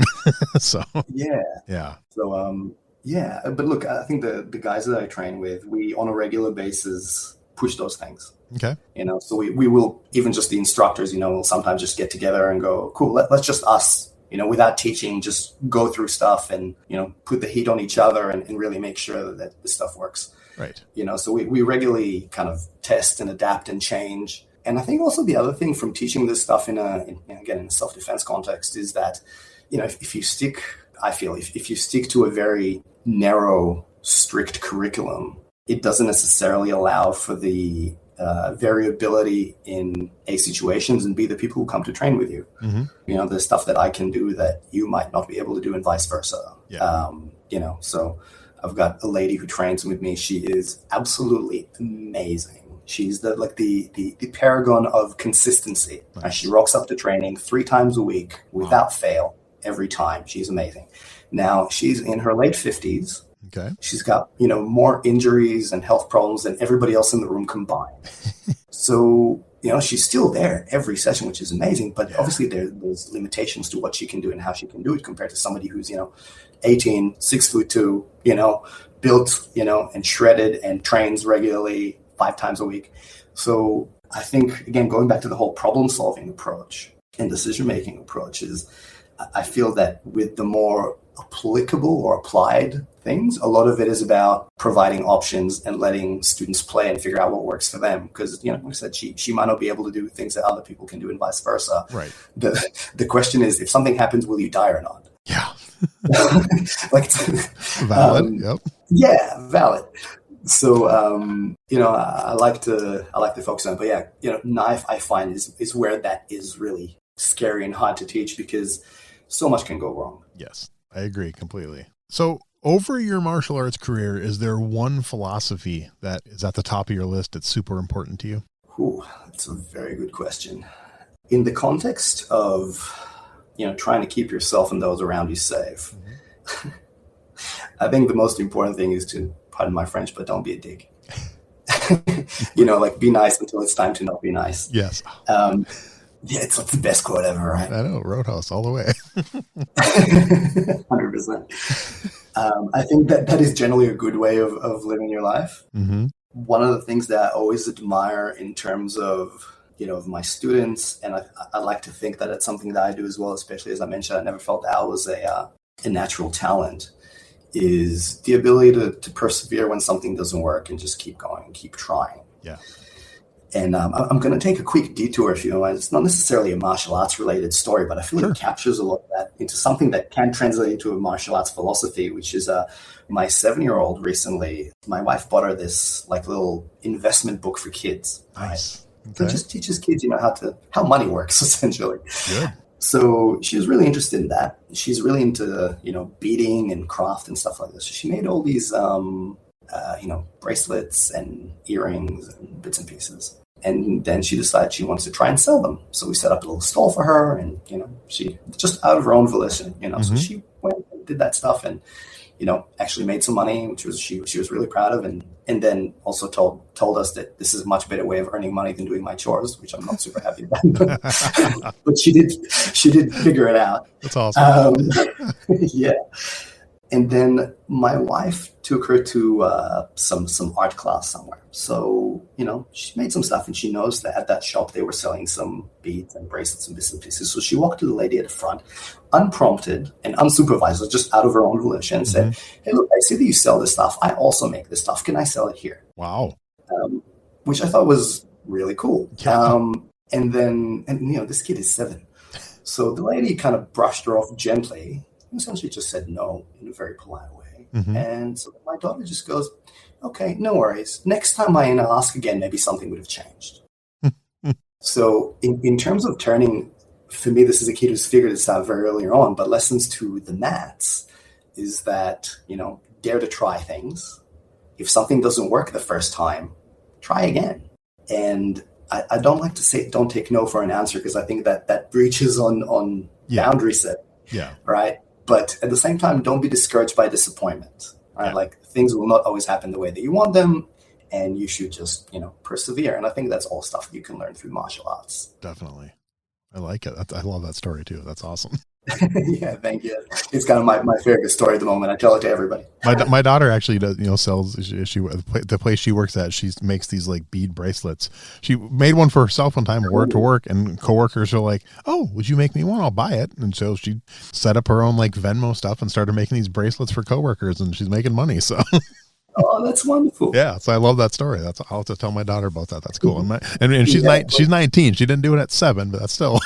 So yeah. So but look, I think the guys that I train with, we on a regular basis push those things. Okay. So we will, even just the instructors, we'll sometimes just get together and go, cool, let's just us, without teaching, just go through stuff and, put the heat on each other and really make sure that this stuff works. Right. So we regularly kind of test and adapt and change. And I think also the other thing from teaching this stuff in a self-defense context is that, if you stick to a very narrow, strict curriculum, it doesn't necessarily allow for the variability in A situations and B, the people who come to train with you. There's stuff that I can do that you might not be able to do and vice versa. So I've got a lady who trains with me. She is absolutely amazing. She's the paragon of consistency. Nice. She rocks up to training 3 times a week without fail every time. She's amazing. Now she's in her late 50s. Okay. She's got, more injuries and health problems than everybody else in the room combined. So, she's still there every session, which is amazing. But obviously there's limitations to what she can do and how she can do it compared to somebody who's, 18, 6'2", built, and shredded and trains regularly 5 times a week. So I think, again, going back to the whole problem-solving approach and decision-making approach is, I feel that with the more applicable or applied things, a lot of it is about providing options and letting students play and figure out what works for them. Because, like I said, she might not be able to do things that other people can do and vice versa. Right. The question is, if something happens, will you die or not? Yeah. Like, valid. Yep. Yeah, valid. So, I like to focus on, but yeah, knife I find is where that is really scary and hard to teach because so much can go wrong. Yes, I agree completely. So over your martial arts career, is there one philosophy that is at the top of your list that's super important to you? Ooh, that's a very good question. In the context of, trying to keep yourself and those around you safe, I think the most important thing is to, pardon my French, but don't be a dick. Be nice until it's time to not be nice. Yes. Yeah, it's like the best quote ever, right? I know, Roadhouse all the way. 100%. I think that is generally a good way of living your life. Mm-hmm. One of the things that I always admire in terms of, of my students, and I like to think that it's something that I do as well, especially as I mentioned, I never felt that I was a natural talent, is the ability to persevere when something doesn't work and just keep going and keep trying. Yeah. And I'm going to take a quick detour, if you don't mind. It's not necessarily a martial arts related story, but I feel like it captures a lot of that into something that can translate into a martial arts philosophy, which is my 7-year-old recently, my wife bought her this little investment book for kids. Nice. Right? So it just teaches kids, how money works, essentially. Good. So she was really interested in that. She's really into, beading and craft and stuff like this. So she made all these, bracelets and earrings and bits and pieces. And then she decided she wants to try and sell them. So we set up a little stall for her and, she just out of her own volition, so she went and did that stuff and, actually made some money, which was she was really proud of. And then also told us that this is a much better way of earning money than doing my chores, which I'm not super happy about. But she did figure it out. That's awesome. Yeah. And then my wife took her to some art class somewhere. So, she made some stuff and she knows that at that shop they were selling some beads and bracelets and bits and pieces. So she walked to the lady at the front, unprompted and unsupervised, just out of her own volition, and said, "Hey, look, I see that you sell this stuff. I also make this stuff. Can I sell it here?" Wow. Which I thought was really cool. Yeah. And this kid is 7. So the lady kind of brushed her off gently. Essentially just said no in a very polite way. And so my daughter just goes, "Okay, no worries. Next time I ask again, maybe something would have changed." So in terms of turning, for me, this is a kid who's figured this out very early on, but lessons to the mats is that, dare to try things. If something doesn't work the first time, try again. And I don't like to say don't take no for an answer because I think that breaches on boundary set. Yeah. Right. But at the same time, don't be discouraged by disappointment. Right? Yeah. Things will not always happen the way that you want them, and you should just, persevere. And I think that's all stuff you can learn through martial arts. Definitely. I like it. I love that story too. That's awesome. Yeah, thank you. It's kind of my favorite story at the moment. I tell it to everybody. My daughter actually does, sells. The place she works at, she makes these bead bracelets. She made one for herself one time, wore it to work, and coworkers are like, "Oh, would you make me one? I'll buy it." And so she set up her own Venmo stuff and started making these bracelets for coworkers, and she's making money. So. Oh, that's wonderful. Yeah, so I love that story. I'll have to tell my daughter about that. That's cool. And she's she's 19. She didn't do it at 7, but that's still.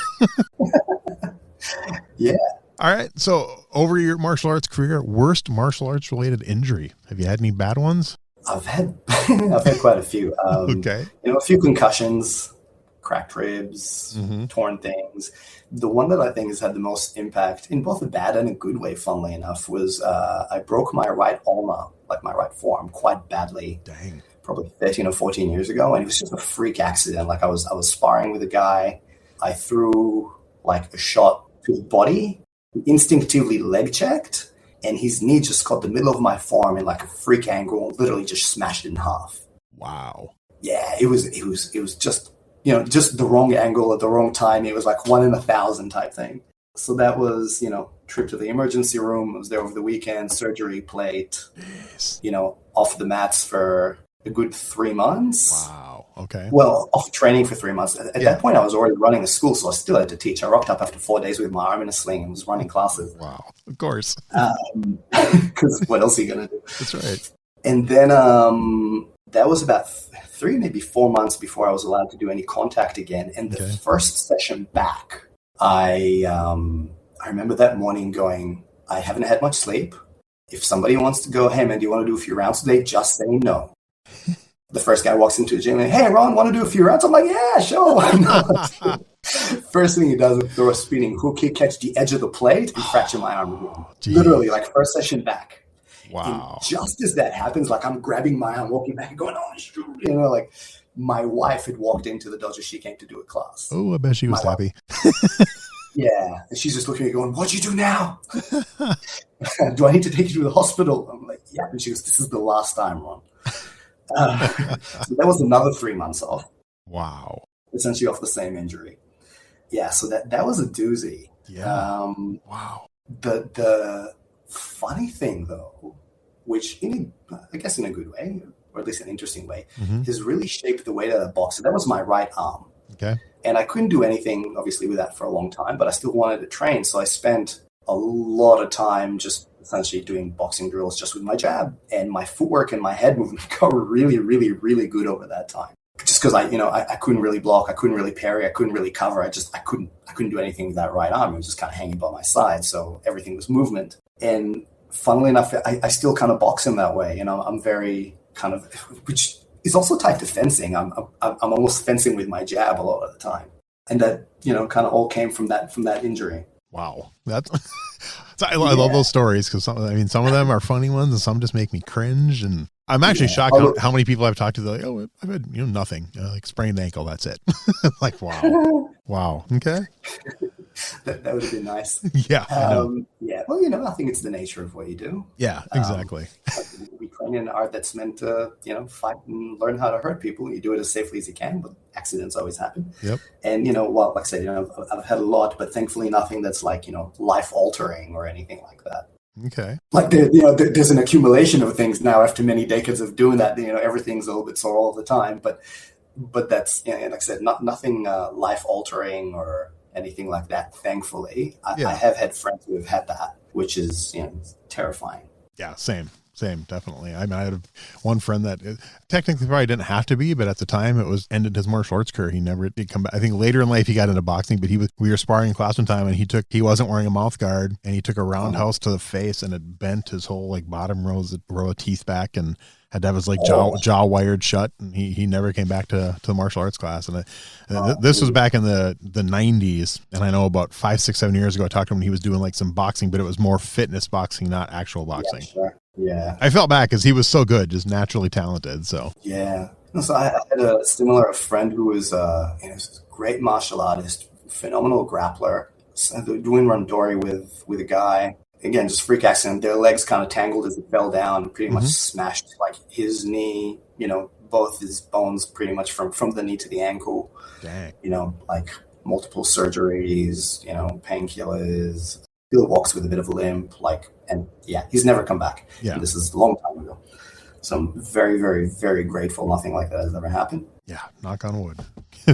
Yeah. All right. So over your martial arts career, worst martial arts related injury. Have you had any bad ones? I've had quite a few. Okay. A few concussions, cracked ribs, torn things. The one that I think has had the most impact in both a bad and a good way, funnily enough, was I broke my right ulna, my right forearm, quite badly. Dang. Probably 13 or 14 years ago. And it was just a freak accident. I was sparring with a guy. I threw a shot to the body, instinctively leg checked, and his knee just caught the middle of my forearm in a freak angle and literally just smashed it in half. Wow. Yeah, it was just, just the wrong angle at the wrong time. It was 1 in 1,000 type thing. So that was, trip to the emergency room. I was there over the weekend, surgery plate, off the mats for a good 3 months. Wow. Okay. Well, off training for 3 months. At that point, I was already running a school, so I still had to teach. I rocked up after 4 days with my arm in a sling and was running classes. Wow. Of course. Because what else are you going to do? That's right. And then that was about 3, maybe 4 months before I was allowed to do any contact again. And the first session back, I remember that morning going, I haven't had much sleep. If somebody wants to go, "Hey, man, do you want to do a few rounds today?" Just say no. The first guy walks into the gym and, hey, Ron, want to do a few rounds? I'm like, yeah, sure. Why not? First thing he does is throw a spinning hook kick, catch the edge of the plate, and fracture my arm again. Literally, like first session back. Wow. And just as that happens, like I'm grabbing my arm, walking back and going, oh, shoot. You know, like my wife had walked into the dojo. She came to do a class. Oh, I bet she was happy. Yeah. And she's just looking at me going, what'd you do now? Do I need to take you to the hospital? I'm like, yeah. And she goes, this is the last time, Ron. So that was another 3 months off. Wow. Essentially off the same injury. Yeah. So that was a doozy. Yeah. Wow. The funny thing though, which I guess in a good way, or at least an interesting way, has really shaped the way that I box. So that was my right arm. Okay. And I couldn't do anything, obviously, with that for a long time, but I still wanted to train. So I spent a lot of time just essentially doing boxing drills just with my jab, and my footwork and my head movement got really, really, really good over that time. Just because I couldn't really block, I couldn't really parry, I couldn't really cover. I couldn't do anything with that right arm. It was just kind of hanging by my side. So everything was movement. And funnily enough, I still kind of box in that way. I'm very kind of, which is also tied to fencing. I'm almost fencing with my jab a lot of the time. And that, kind of all came from that injury. Wow. That's, I love those stories because some of them are funny ones and some just make me cringe. And I'm actually shocked how many people I've talked to. They're like, oh, I've had, nothing, like sprained ankle. That's it. Like, wow. Wow. Okay. That would have been nice. Yeah. Yeah. Well, I think it's the nature of what you do. Yeah, exactly. We train in an art that's meant to, fight and learn how to hurt people. You do it as safely as you can, but accidents always happen. Yep. And, like I said, I've had a lot, but thankfully nothing that's like, life altering or anything like that. Okay. Like there's an accumulation of things now after many decades of doing that. Everything's a little bit sore all the time, but that's, like I said, nothing life altering or anything like that. Thankfully, I have had friends who have had that, which is terrifying. Yeah, same, definitely. I had one friend that technically probably didn't have to be, but at the time it was ended his martial arts career. He never did come back. I think later in life he got into boxing, but we were sparring in class one time and he wasn't wearing a mouth guard and he took a roundhouse to the face and it bent his whole bottom row of teeth back and had to have his jaw wired shut, and he never came back to the martial arts class. And this was back in the 90s, and I know about 5, 6, 7 years ago I talked to him and he was doing some boxing, but it was more fitness boxing, not actual boxing. Yeah, sure. Yeah. I felt bad because he was so good, just naturally talented. So yeah. So I had a similar friend who was a great martial artist, phenomenal grappler, doing randori with a guy. Again, just freak accident. Their legs kind of tangled as it fell down, pretty much smashed his knee, both his bones pretty much from the knee to the ankle. Dang. Multiple surgeries, painkillers, still walks with a bit of a limp, and he's never come back. Yeah. And this is a long time ago. So I'm very, very, very grateful nothing like that has ever happened. Yeah, knock on wood.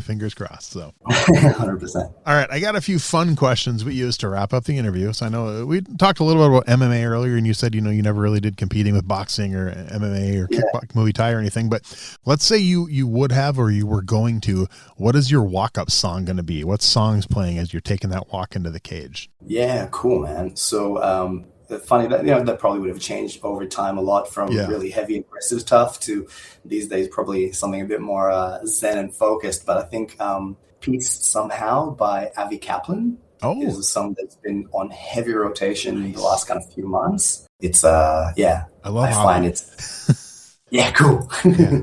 Fingers crossed. So 100%. All right, I got a few fun questions we used to wrap up the interview. So I know we talked a little bit about MMA earlier, and you said you never really did competing with boxing or MMA or kickboxing, Muay Thai or anything. But let's say you would have or you were going to. What is your walk-up song going to be? What song's playing as you're taking that walk into the cage? Yeah, cool, man. So funny that that probably would have changed over time a lot from really heavy aggressive stuff to these days probably something a bit more zen and focused. But I think Peace Somehow by Avi Kaplan is a song that's been on heavy rotation the last kind of few months. It's I find it's yeah, cool.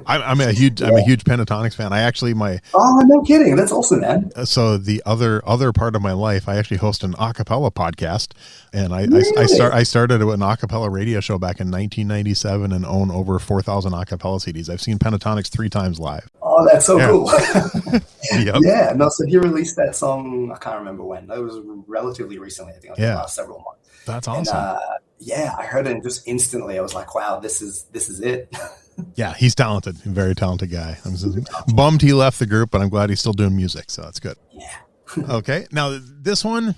I'm a huge Pentatonics fan. I actually oh, no kidding, that's awesome, man. So the other part of my life, I actually host an acapella podcast, and I started an acapella radio show back in 1997 and own over 4,000 acapella CDs. I've seen Pentatonics 3 times live. Oh, that's so cool. Yep. Yeah, no, so he released that song, I can't remember when. It was relatively recently, I think, the last several months. That's awesome. And, I heard it and just instantly I was like, wow, this is it. Yeah, he's talented. Very talented guy. I'm bummed he left the group, but I'm glad he's still doing music, so that's good. Yeah. Okay. Now, this one,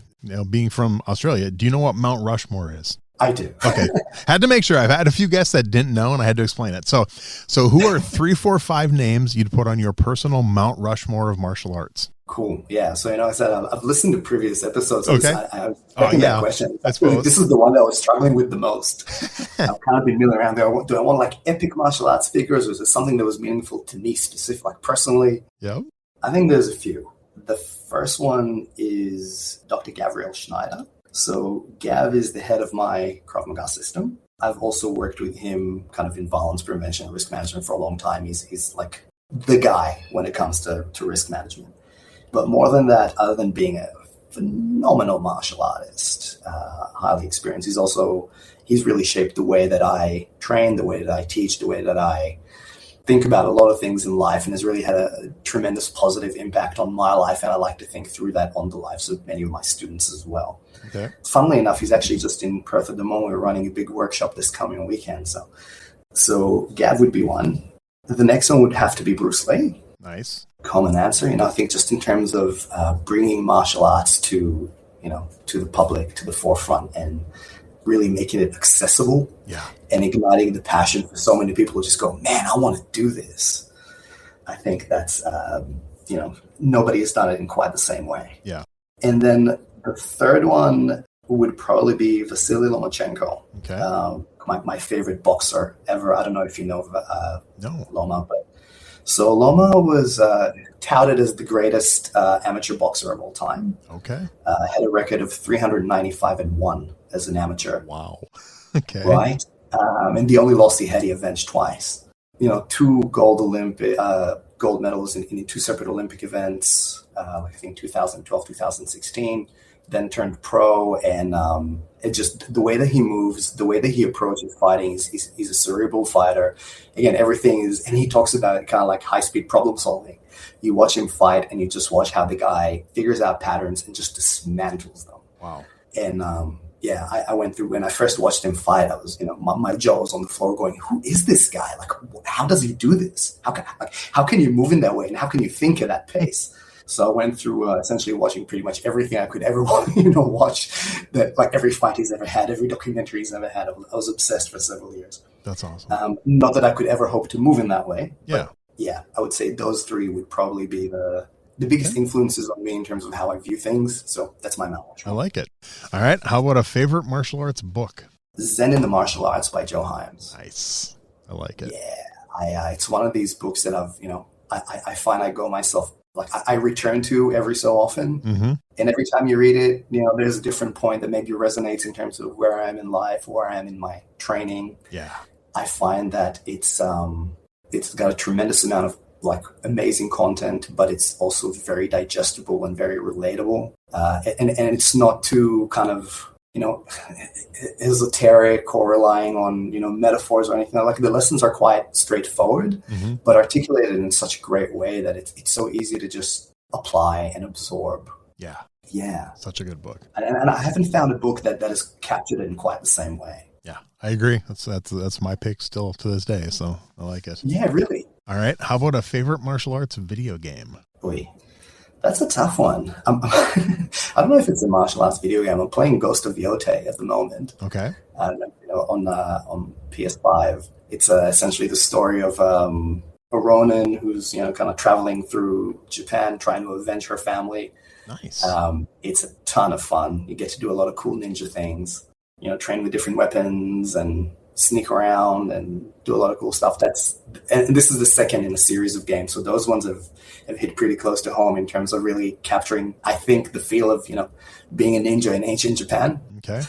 being from Australia, do you know what Mount Rushmore is? I do. Okay. Had to make sure. I've had a few guests that didn't know, and I had to explain it. So who are 3, 4, 5 names you'd put on your personal Mount Rushmore of martial arts? Cool. Yeah. So, I said I've listened to previous episodes. Okay. I was expecting that question. I suppose. This is the one that I was struggling with the most. I've kind of been milling around there. Do I want like epic martial arts figures, or is it something that was meaningful to me specific, like personally? Yep. I think there's a few. The first one is Dr. Gabriel Schneider. So Gav is the head of my Krav Maga system. I've also worked with him kind of in violence prevention and risk management for a long time. He's like the guy when it comes to risk management. But more than that, other than being a phenomenal martial artist, highly experienced, he's really shaped the way that I train, the way that I teach, the way that I think about a lot of things in life, and has really had a tremendous positive impact on my life. And I like to think through that on the lives of many of my students as well. Okay. Funnily enough, he's actually just in Perth at the moment. We're running a big workshop this coming weekend. So Gav would be one. The next one would have to be Bruce Lee. Nice. Common answer. I think just in terms of bringing martial arts to the public, to the forefront, and really making it accessible. Yeah. And igniting the passion for so many people who just go, man, I want to do this. I think that's, nobody has done it in quite the same way. Yeah. And then the third one would probably be Vasily Lomachenko. Okay. My favorite boxer ever. I don't know if you know No. Loma, but so Loma was touted as the greatest amateur boxer of all time. Okay. Had a record of 395-1 as an amateur. Wow. Okay. Right? And the only loss he avenged twice. 2 gold medals in 2 separate Olympic events, I think 2012, 2016, then turned pro. And it just, the way that he moves, the way that he approaches fighting, he's a cerebral fighter. Again, everything is, and he talks about it kind of like high-speed problem solving. You watch him fight and you just watch how the guy figures out patterns and just dismantles them. Wow. And I went through, when I first watched him fight, I was, my jaw was on the floor going, who is this guy? Like, how does he do this? How can you move in that way? And how can you think at that pace? So I went through essentially watching pretty much everything I could ever watch, that like every fight he's ever had, every documentary he's ever had. I was obsessed for several years. That's awesome. Not that I could ever hope to move in that way. Yeah. But yeah, I would say those 3 would probably be the biggest influences on me in terms of how I view things. So that's my knowledge. I like it. All right. How about a favorite martial arts book? Zen in the Martial Arts by Joe Hyams. Nice. I like it. Yeah. It's one of these books that I find I go myself, like I return to every so often. Mm-hmm. And every time you read it, there's a different point that maybe resonates in terms of where I am in life, where I am in my training. Yeah. I find that it's got a tremendous amount of like amazing content, but it's also very digestible and very relatable. And it's not too kind of, esoteric or relying on, metaphors or anything. Like the lessons are quite straightforward, but articulated in such a great way that it's so easy to just apply and absorb. Yeah. Yeah. Such a good book. And I haven't found a book that has captured it in quite the same way. Yeah, I agree. That's my pick still to this day. So I like it. Yeah, really. All right. How about a favorite martial arts video game? Boy, that's a tough one. I don't know if it's a martial arts video game. I'm playing Ghost of Yotei at the moment. Okay. On PS5. It's essentially the story of a Ronin who's kind of traveling through Japan trying to avenge her family. Nice. It's a ton of fun. You get to do a lot of cool ninja things. Train with different weapons and sneak around and do a lot of cool stuff. And this is the second in a series of games. So those ones have hit pretty close to home in terms of really capturing, I think, the feel of, being a ninja in ancient Japan. Okay.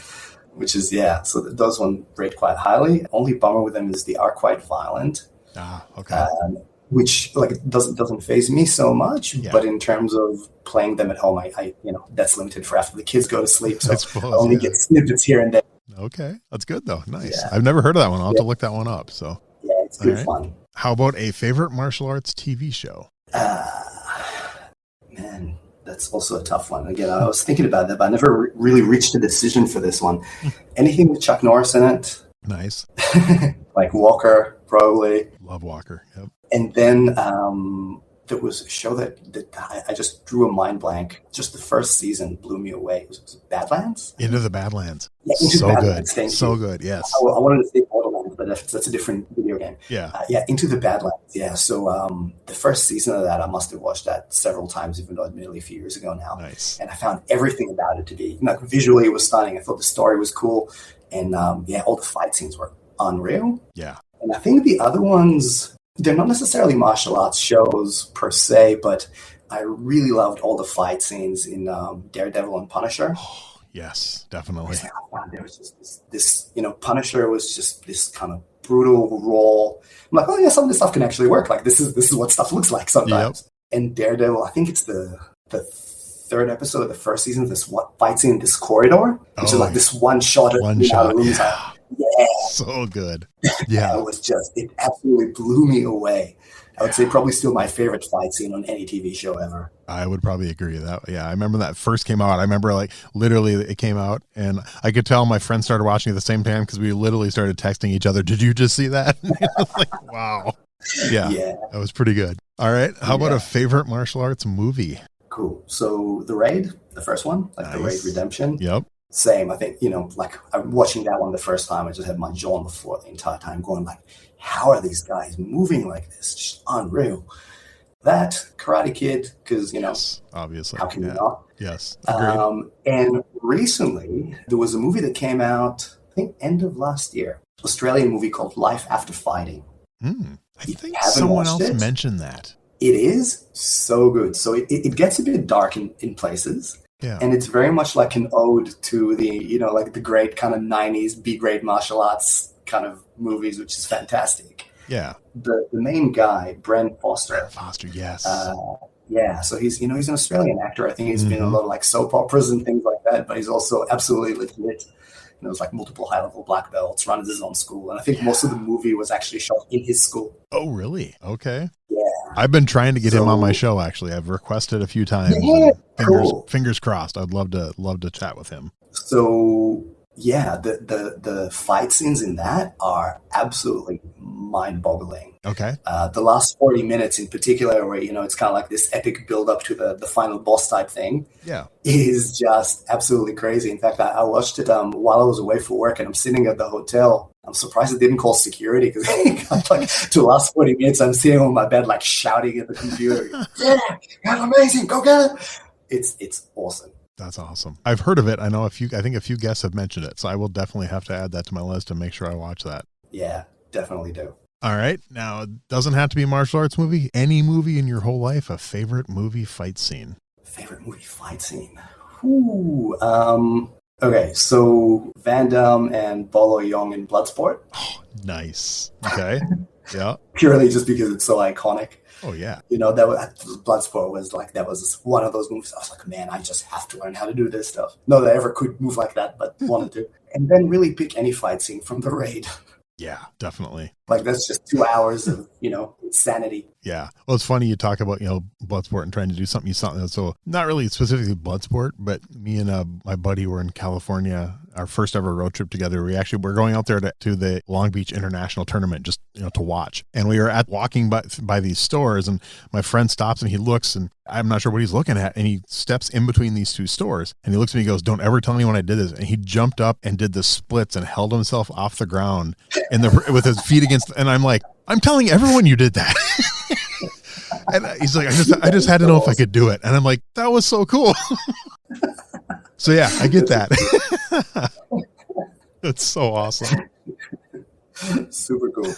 Which is, so those ones rate quite highly. Only bummer with them is they are quite violent. Okay. Which doesn't faze me so much, but in terms of playing them at home, I that's limited for after the kids go to sleep. So I only get snippets here and there. Okay, that's good though. Nice. Yeah. I've never heard of that one. I'll have to look that one up. So yeah, it's good fun. How about a favorite martial arts TV show? Man, that's also a tough one. Again, I was thinking about that, but I never really reached a decision for this one. Anything with Chuck Norris in it. Nice. Like Walker, probably. Love Walker. Yep. And then there was a show that I just drew a mind blank. Just the first season blew me away. It was Badlands? Into the Badlands. Yeah, Into so the good. Badlands. Thank so you. good. Yes. I wanted to say Borderlands, but that's a different video game. Yeah. Yeah, Into the Badlands. Yeah. So the first season of that, I must have watched that several times, even though admittedly a few years ago now. Nice. And I found everything about it to be, like, visually it was stunning. I thought the story was cool. And all the fight scenes were unreal. Yeah. And I think the other ones, they're not necessarily martial arts shows per se, but I really loved all the fight scenes in Daredevil and Punisher. Oh, yes, definitely. There was just this, Punisher was just this kind of brutal, raw. I'm like, oh yeah, some of this stuff can actually work. Like this is what stuff looks like sometimes. Yep. And Daredevil, I think it's the third episode of the first season, this fight scene in this corridor, which is like this one shot of room time. Yeah. So good. Yeah. It absolutely blew me away. I would say probably still my favorite fight scene on any TV show ever. I would probably agree with that. Yeah. I remember that first came out. I remember like literally it came out and I could tell my friends started watching at the same time because we literally started texting each other. Did you just see that? Like, wow. Yeah. That was pretty good. All right. How about a favorite martial arts movie? Cool. So The Raid, the first one, like The Raid Redemption. Yep. Same. I think, like I'm watching that one the first time, I just had my jaw on the floor the entire time going like, how are these guys moving like this? Just unreal. That, Karate Kid, because, yes, obviously. How can you not? Yes. Agreed. And recently, there was a movie that came out, I think, end of last year. Australian movie called Life After Fighting. I think someone else mentioned that. It is so good. So it gets a bit dark in places. Yeah. And it's very much like an ode to the, like the great kind of 90s B-grade martial arts kind of movies, which is fantastic. Yeah. The main guy, Brent Foster. Yes. So he's an Australian actor. I think he's been in a lot of like soap operas and things like that, but he's also absolutely legit. There's like multiple high-level black belts, runs his own school. And I think most of the movie was actually shot in his school. Oh, really? Okay. Yeah. I've been trying to get him on my show, actually. I've requested a few times. Yeah, fingers crossed. I'd love to chat with him. So, yeah, the fight scenes in that are absolutely mind-boggling. Okay. The last 40 minutes in particular, where, it's kind of like this epic build-up to the final boss type thing, is just absolutely crazy. In fact, I watched it while I was away for work, and I'm sitting at the hotel. I'm surprised it didn't call security, because like to the last 40 minutes, I'm sitting on my bed, like shouting at the computer. Yeah, that's amazing. Go get it. It's awesome. That's awesome. I've heard of it. I think a few guests have mentioned it, so I will definitely have to add that to my list and make sure I watch that. Yeah, definitely do. All right. Now, it doesn't have to be a martial arts movie. Any movie in your whole life, a favorite movie fight scene? Favorite movie fight scene? Okay, so Van Damme and Bolo Yeung in Bloodsport. Oh, nice. Okay. Yeah. Purely just because it's so iconic. Oh, yeah. Bloodsport was one of those movies. I was like, man, I just have to learn how to do this stuff. Not that I ever could move like that, but wanted to. And then really pick any fight scene from The Raid. Yeah, definitely. Like, that's just 2 hours of, insanity. Yeah. Well, it's funny you talk about, Bloodsport and trying to do something. So not really specifically Bloodsport, but me and my buddy were in California, our first ever road trip together. We're going out there to the Long Beach International Tournament just, to watch. And we were walking by these stores, and my friend stops and he looks, and I'm not sure what he's looking at. And he steps in between these two stores and he looks at me and goes, "Don't ever tell anyone I did this." And he jumped up and did the splits and held himself off the ground with his feet against, and I'm like, "I'm telling everyone you did that." And he's like, I just had to know if I could do it. And I'm like, that was so cool. So yeah, I get that. That's so awesome. Super cool.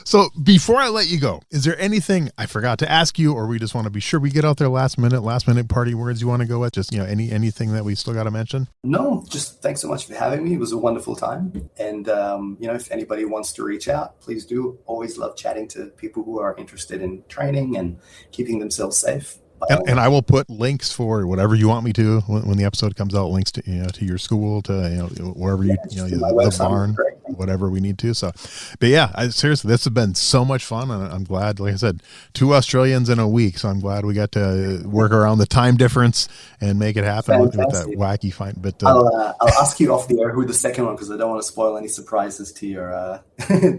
So before I let you go, is there anything I forgot to ask you, or we just want to be sure we get out there last minute party words you want to go with? Just, anything that we still got to mention? No, just thanks so much for having me. It was a wonderful time. And, if anybody wants to reach out, please do. Always love chatting to people who are interested in training and keeping themselves safe. And I will put links for whatever you want me to when the episode comes out. Links to to your school, to wherever the barn, whatever we need to. So, but yeah, seriously, this has been so much fun, and I'm glad. Like I said, 2 Australians in a week, so I'm glad we got to work around the time difference and make it happen with that wacky fight. But I'll ask you off the air who the second one, because I don't want to spoil any surprises to your.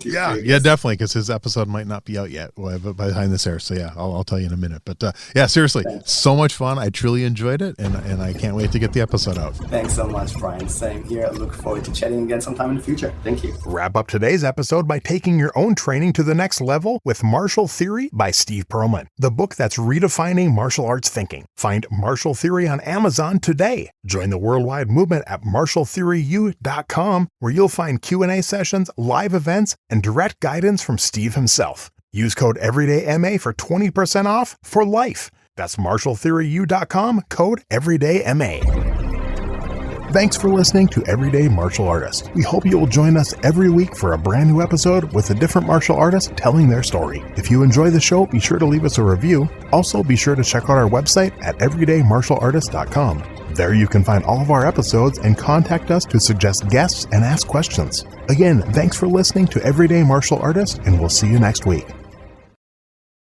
Yeah, definitely, because his episode might not be out yet by the time this airs. So yeah, I'll tell you in a minute. But yeah, seriously, so much fun. I truly enjoyed it, and I can't wait to get the episode out. Thanks so much, Brian. Same here. I look forward to chatting again sometime in the future. Thank you. Wrap up today's episode by taking your own training to the next level with Martial Theory by Steve Perlman, the book that's redefining martial arts thinking. Find Martial Theory on Amazon today. Join the worldwide movement at martialtheoryu.com, where you'll find Q&A sessions, live events, and direct guidance from Steve himself. Use code EverydayMA for 20% off for life. That's martialtheoryu.com, code EverydayMA. Thanks for listening to Everyday Martial Artist. We hope you will join us every week for a brand new episode with a different martial artist telling their story. If you enjoy the show, be sure to leave us a review. Also, be sure to check out our website at everydaymartialartist.com. There you can find all of our episodes and contact us to suggest guests and ask questions. Again, thanks for listening to Everyday Martial Artist, and we'll see you next week.